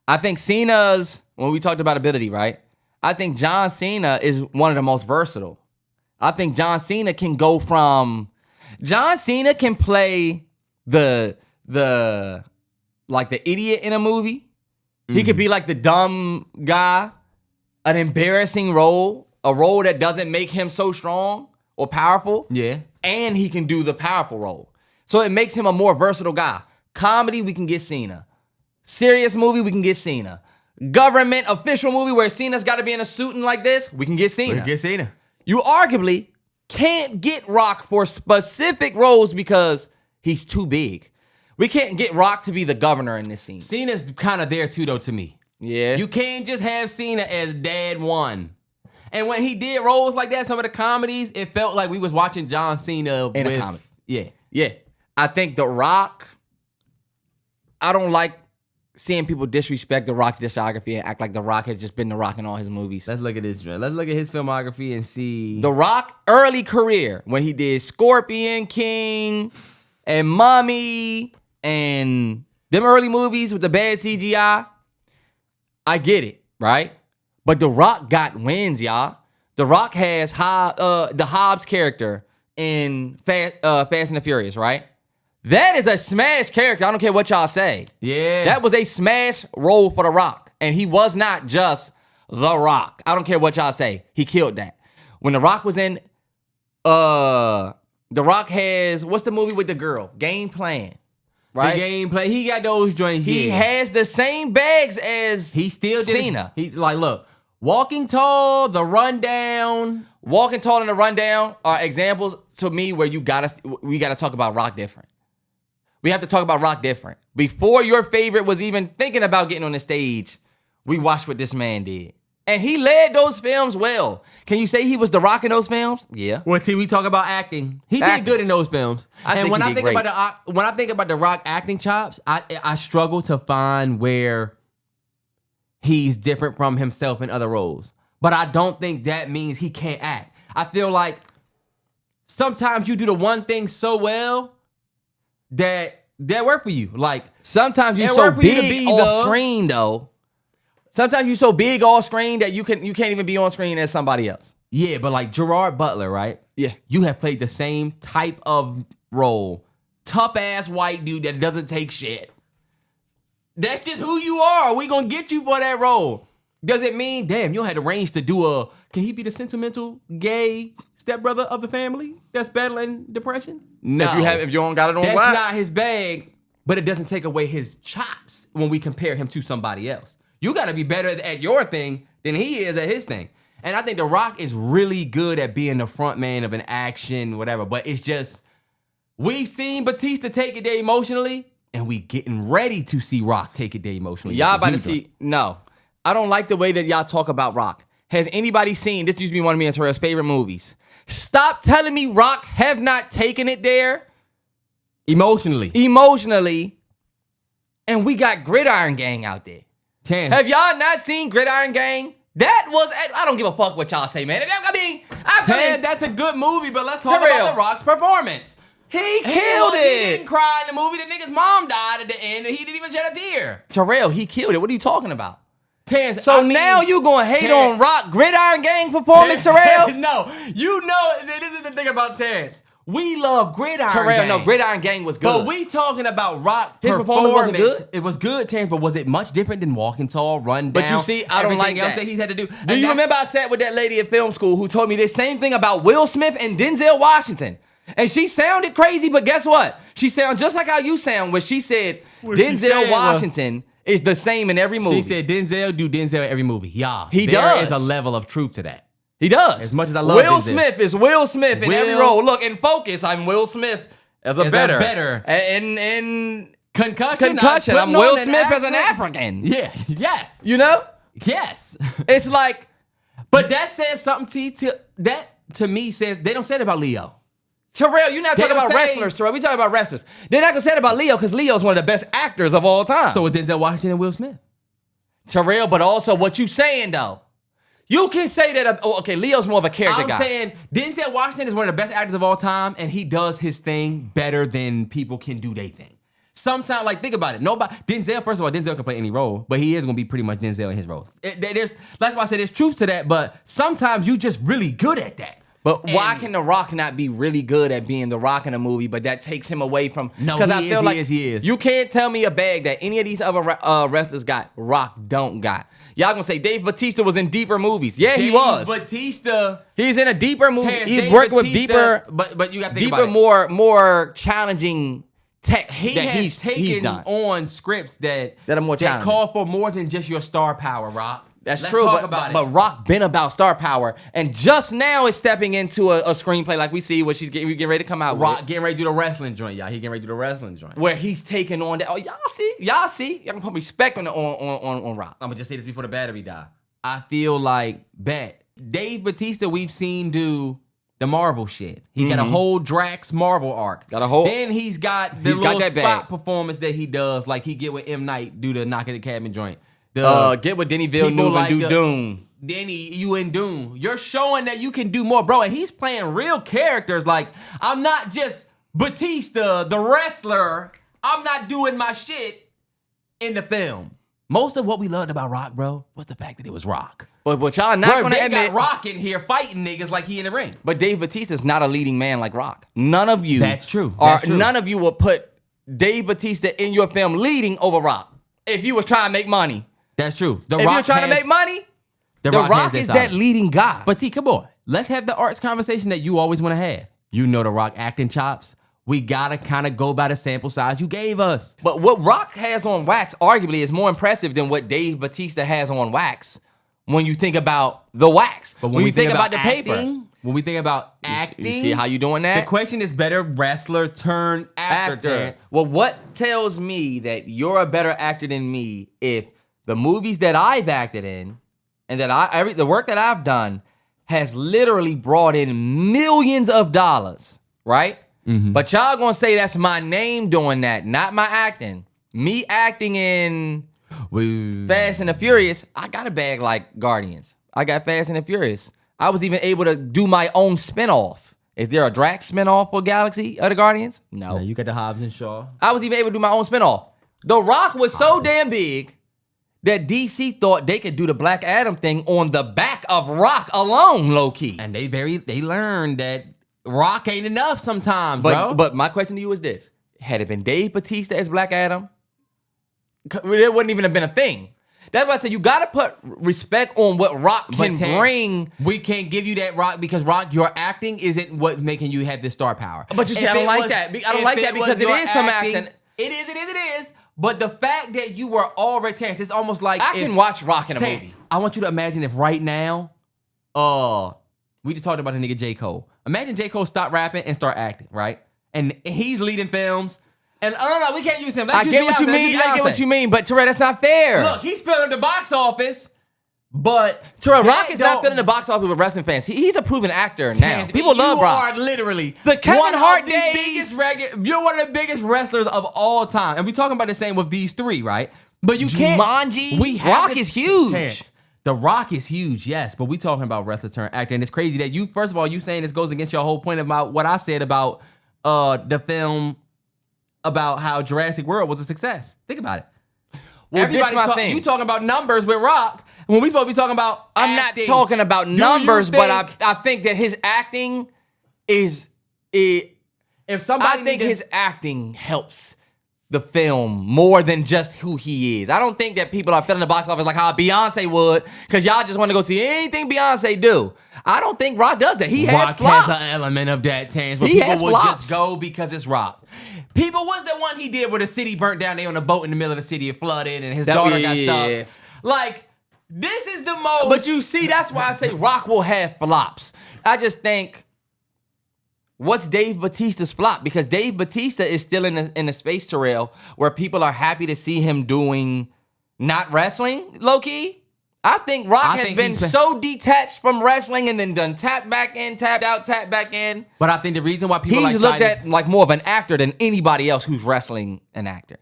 I think Cena's, when we talked about ability, right? I think John Cena is one of the most versatile. I think John Cena can go from... John Cena can play the idiot in a movie. He could be like the dumb guy, an embarrassing role, a role that doesn't make him so strong or powerful. Yeah. And he can do the powerful role. So it makes him a more versatile guy. Comedy, we can get Cena. Serious movie, we can get Cena. Government official movie where Cena's got to be in a suit and like this, we can get Cena. We can get Cena. You arguably can't get Rock for specific roles because he's too big. We can't get Rock to be the governor in this scene. Cena's kind of there too, though, to me. Yeah. You can't just have Cena as Dad One. And when he did roles like that, some of the comedies, it felt like we was watching John Cena in a comedy. Yeah. Yeah. I think The Rock, I don't like seeing people disrespect The Rock's discography and act like The Rock has just been The Rock in all his movies. Let's look at this. Let's look at his filmography and see. The Rock early career, when he did Scorpion King and Mummy and them early movies with the bad CGI, I get it, right? But The Rock got wins, y'all. The Rock has the Hobbs character in Fast and the Furious, right? That is a smash character. I don't care what y'all say. Yeah. That was a smash role for The Rock. And he was not just The Rock. I don't care what y'all say. He killed that. When The Rock was in, The Rock has, what's the movie with the girl? Game Plan. Right? The Game Plan. He got those joints. He has the same bags as he still did Cena. He like, look, Walking Tall, The Rundown. Walking Tall and The Rundown are examples to me where we gotta talk about Rock different. We have to talk about Rock different. Before your favorite was even thinking about getting on the stage, we watched what this man did. And he led those films well. Can you say he was The Rock in those films? Yeah. Well, we talk about acting. He did good in those films. When I think about the Rock acting chops, I struggle to find where he's different from himself in other roles. But I don't think that means he can't act. I feel like sometimes you do the one thing so well that work for you. Like sometimes you're so big off screen though. Sometimes you're so big off screen that you can't even be on screen as somebody else. Yeah, but like Gerard Butler, right? Yeah. You have played the same type of role. Tough ass white dude that doesn't take shit. That's just who you are. We gonna get you for that role. Does it mean, damn, you don't have the range to do can he be the sentimental gay stepbrother of the family that's battling depression? No. If you don't got it on that's black. not his bag, but it doesn't take away his chops when we compare him to somebody else. You gotta be better at your thing than he is at his thing. And I think The Rock is really good at being the front man of an action, whatever, but it's just, we've seen Batista take it there emotionally, and we getting ready to see Rock take it there emotionally. Y'all about to see, no. I don't like the way that y'all talk about Rock. Has anybody seen, this used to be one of me and Terrell's favorite movies. Stop telling me Rock have not taken it there. Emotionally. And we got Gridiron Gang out there. Terrance. Have y'all not seen Gridiron Gang? That was, I don't give a fuck what y'all say, man. I mean, that's a good movie, but let's talk about The Rock's performance. He killed it. He didn't cry in the movie. The nigga's mom died at the end, and he didn't even shed a tear. Terrell, he killed it. What are you talking about? Terrance, now you gonna hate on Rock Gridiron Gang performance, Terrell? No, you know this is the thing about Terrance. We love Gridiron Gang. No, Gridiron Gang was good. But we talking about Rock His performance wasn't good? It was good, Terrance, but was it much different than Walking Tall, Rundown? But you see, I don't like everything else that he's had to do. Do you remember I sat with that lady at film school who told me the same thing about Will Smith and Denzel Washington? And she sounded crazy, but guess what? She sounded just like how you sound when she said Denzel Washington is the same in every movie. She said Denzel do Denzel every movie. Yeah. He there does. There is a level of truth to that. He does. As much as I love Will Denzel. Smith is Will Smith in every role. Look, in Focus, I'm Will Smith as a better. In Concussion, I'm Will Smith as an African. Yeah. Yes. You know? Yes. It's like, but that says something to me says they don't say it about Leo. Terrell, you're not talking about wrestlers, Terrell. We talking about wrestlers. They're not gonna say it about Leo because Leo's one of the best actors of all time. So with Denzel Washington and Will Smith. Terrell, but also what you saying though. You can say that. Okay, Leo's more of a character guy. I'm saying Denzel Washington is one of the best actors of all time, and he does his thing better than people can do their thing. Sometimes, like, think about it. Denzel, first of all, Denzel can play any role, but he is going to be pretty much Denzel in his roles. That's why I say there's truth to that, but sometimes you just really good at that. But why can The Rock not be really good at being The Rock in a movie, but that takes him away from... No, he is. You can't tell me a bag that any of these other wrestlers got, Rock don't got. Y'all gonna say Dave Batista was in deeper movies. Yeah, he was. Batista... He's in a deeper movie. He's working with deeper... But you got to think about it. more challenging text he's taken on scripts that are more challenging. That call for more than just your star power, Rock. That's true, but Rock been about star power, and just now is stepping into a screenplay like we see what she's getting ready to come out. Rock getting ready to do the wrestling joint, y'all. He getting ready to do the wrestling joint where he's taking on that. Oh, y'all see, y'all can put respect on Rock. I'm gonna just say this before the battery die. I feel like Dave Batista we've seen do the Marvel shit. He got a whole Drax Marvel arc. Then he's got the little spot performance that he does, like he get with M. Night do the Knock at the Cabin joint. Get with Denny Villeneuve and do Doom. Denny, you in Doom. You're showing that you can do more, bro. And he's playing real characters. Like, I'm not just Batista, the wrestler. I'm not doing my shit in the film. Most of what we loved about Rock, bro, was the fact that it was Rock. But y'all not gonna admit... They got Rock in here fighting niggas like he in the ring. But Dave Batista's not a leading man like Rock. None of you... That's true. None of you will put Dave Batista in your film leading over Rock if you was trying to make money. That's true. If you're trying to make money, The Rock is that leading guy. But T, come on. Let's have the arts conversation that you always want to have. You know The Rock acting chops. We gotta kind of go by the sample size you gave us. But what Rock has on wax arguably is more impressive than what Dave Batista has on wax when you think about the wax. But when we think about the paper. When we think about acting, you see how you doing that? The question is better wrestler turn actor. Well, what tells me that you're a better actor than me if the movies that I've acted in and that the work that I've done has literally brought in millions of dollars, right? Mm-hmm. But y'all gonna say that's my name doing that, not my acting. Me acting in Fast and the Furious, I got a bag like Guardians. I got Fast and the Furious. I was even able to do my own spinoff. Is there a Drax spinoff for Galaxy of the Guardians? No. You got the Hobbs and Shaw. I was even able to do my own spinoff. The Rock was so damn big that DC thought they could do the Black Adam thing on the back of Rock alone, low key. And they learned that Rock ain't enough sometimes, bro. But my question to you is this. Had it been Dave Batista as Black Adam, it wouldn't even have been a thing. That's why I said you gotta put respect on what Rock can bring. We can't give you that, Rock, because Rock, your acting isn't what's making you have this star power. But you see, I don't like that. I don't like that because it is some acting. It is. But the fact that you were already Terrance, it's almost like I can watch Rock in a movie. I want you to imagine if right now, we just talked about the nigga JCole. Imagine JCole stop rapping and start acting, right? And he's leading films. And no, we can't use him. I get what you mean. I get what you mean, but Terrell, that's not fair. Look, he's filling the box office, but Terrell, Rock is not filling the box office with wrestling fans. He's a proven actor now. People love Rock. You are literally the Kevin Hart days. You're one of the biggest wrestlers of all time, and we're talking about the same with these three, right? But you Jumanji, can't. Rock is huge. Terrance, The Rock is huge, yes, but we talking about wrestler turn actor, and it's crazy that you, first of all, you saying this goes against your whole point about what I said about the film. About how Jurassic World was a success. Think about it. Well, everybody you talking about numbers with Rock when we supposed to be talking about I'm acting. not talking about numbers, but I think that his acting is his acting helps the film more than just who he is. I don't think that people are filling the box office like how Beyonce would, because y'all just want to go see anything Beyonce do. I don't think Rock does that. Rock has an element of that, Terrance, where people would just go because it's Rock. People, what's the one he did where the city burnt down, they on a boat in the middle of the city, it flooded, and his daughter got stuck. Like, this is the most... But you see, that's why I say Rock will have flops. I just think... What's Dave Batista's flop? Because Dave Batista is still in the space, Terrell, where people are happy to see him doing not wrestling, low-key. I think Rock has been so detached from wrestling and then done tap back in, tapped out, tap back in. But I think the reason why people he's looked at like more of an actor than anybody else who's wrestling an actor.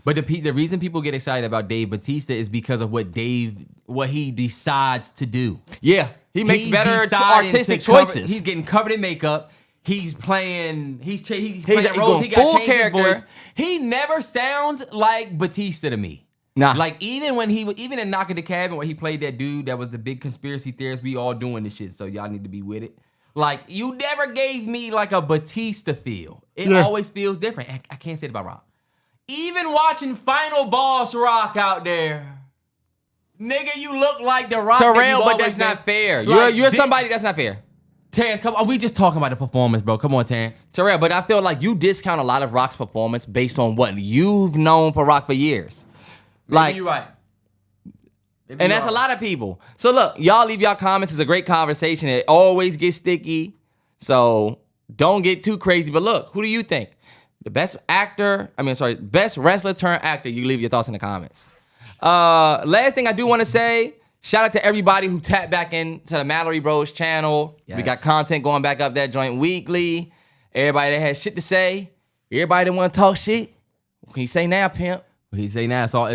But the reason people get excited about Dave Batista is because of what he decides to do. Yeah, he makes He's better deciding artistic to cover- choices. He's getting covered in makeup. He's playing roles. He going got to full change his character. voice. He never sounds like Batista to me. Nah. Like even in Knock at the Cabin where he played that dude that was the big conspiracy theorist, we all doing this shit, so y'all need to be with it. Like you never gave me like a Batista feel. It always feels different. I can't say it about Rock. Even watching Final Boss Rock out there, nigga, you look like the Rock. Terrell, but that's not fair. Like, you're somebody that's not fair. Terrance, come on. We just talking about the performance, bro. Come on, Terrance. Terrell, but I feel like you discount a lot of Rock's performance based on what you've known for Rock for years. Maybe you're right. And that's a lot of people. So look, y'all leave y'all comments. It's a great conversation. It always gets sticky. So don't get too crazy. But look, who do you think? The best best wrestler turned actor. You leave your thoughts in the comments. Last thing I do want to say, shout out to everybody who tapped back into the MalloryBros channel. Yes. We got content going back up that joint weekly. Everybody that has shit to say. Everybody that want to talk shit. What can you say now, pimp? He say now it's all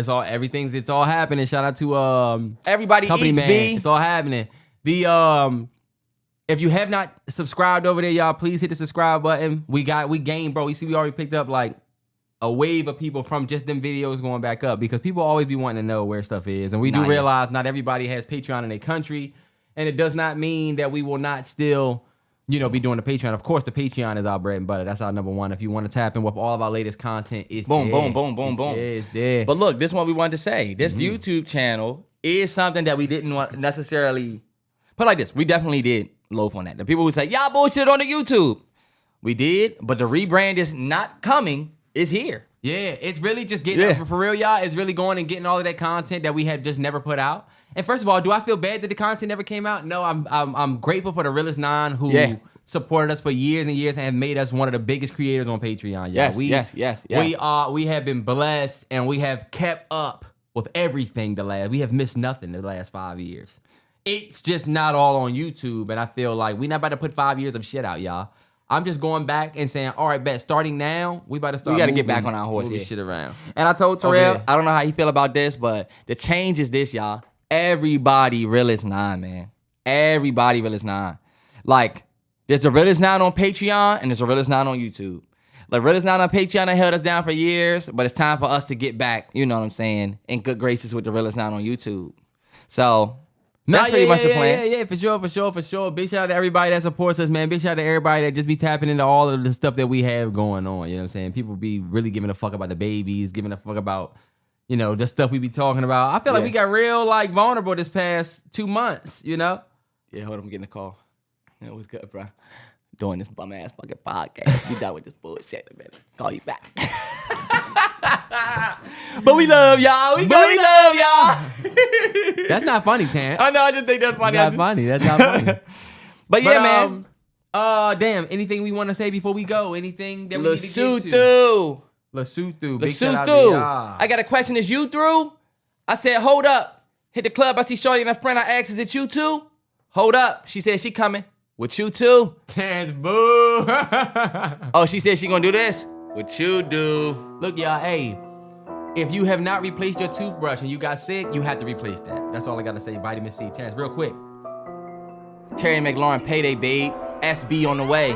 happening. Shout out to Everybody Company eats, Man. B. It's all happening. The if you have not subscribed over there, y'all, please hit the subscribe button. We gained, bro. You see, we already picked up like a wave of people from just them videos going back up because people always be wanting to know where stuff is. And we do realize not everybody has Patreon in their country. And it does not mean that we will not still, be doing the Patreon. Of course, the Patreon is our bread and butter. That's our number one. If you want to tap in with all of our latest content, it's Boom, there. boom. It's there. But look, this is what we wanted to say. This YouTube channel is something that we didn't want necessarily put like this. We definitely did loaf on that. The people who say, y'all bullshit on the YouTube. We did, but the rebrand is not coming. It's here. Yeah, it's really just getting for real, y'all. It's really going and getting all of that content that we had just never put out. And first of all, do I feel bad that the content never came out? No, I'm grateful for the realest 9 who supported us for years and years and have made us one of the biggest creators on Patreon. Y'all. Yes. We have been blessed and we have kept up with everything we have missed nothing the last 5 years. It's just not all on YouTube, and I feel like we're not about to put 5 years of shit out, y'all. I'm just going back and saying, all right, bet, starting now, we about to start. We got to get back on our horse here. Shit around. And I told Terrell, I don't know how you feel about this, but the change is this, y'all. Everybody realest 9, man. Everybody realest 9. Like, there's the realest 9 on Patreon, and there's the realest 9 on YouTube. Like, realest 9 on Patreon, they held us down for years, but it's time for us to get back, you know what I'm saying, in good graces with the realest 9 on YouTube. So that's pretty much the plan. Yeah, for sure. Big shout out to everybody that supports us, man. Big shout out to everybody that just be tapping into all of the stuff that we have going on. You know what I'm saying? People be really giving a fuck about the babies, giving a fuck about, the stuff we be talking about. I feel like we got real, vulnerable this past 2 months, Yeah, hold on, I'm getting a call. It was good, bro. Doing this bum ass fucking podcast. We done with this bullshit in a minute. Call you back. But we love y'all. We love y'all. That's not funny, Terrance. I know. I just think that's funny. That's not funny. But yeah, man. Damn. Anything we want to say before we go? Anything that we need to get to? Lesotho. Big shout out to y'all. I got a question. Is you through? I said, hold up. Hit the club. I see Shorty and her friend. I asked, is it you too? Hold up. She said she coming. With you too. Terrance, boo. Oh, she said she gonna do this? What you do? Look, y'all, hey, if you have not replaced your toothbrush and you got sick, you have to replace that. That's all I gotta say. Vitamin C. Terrance, real quick. Terry Mclaurin, payday, babe. SB on the way.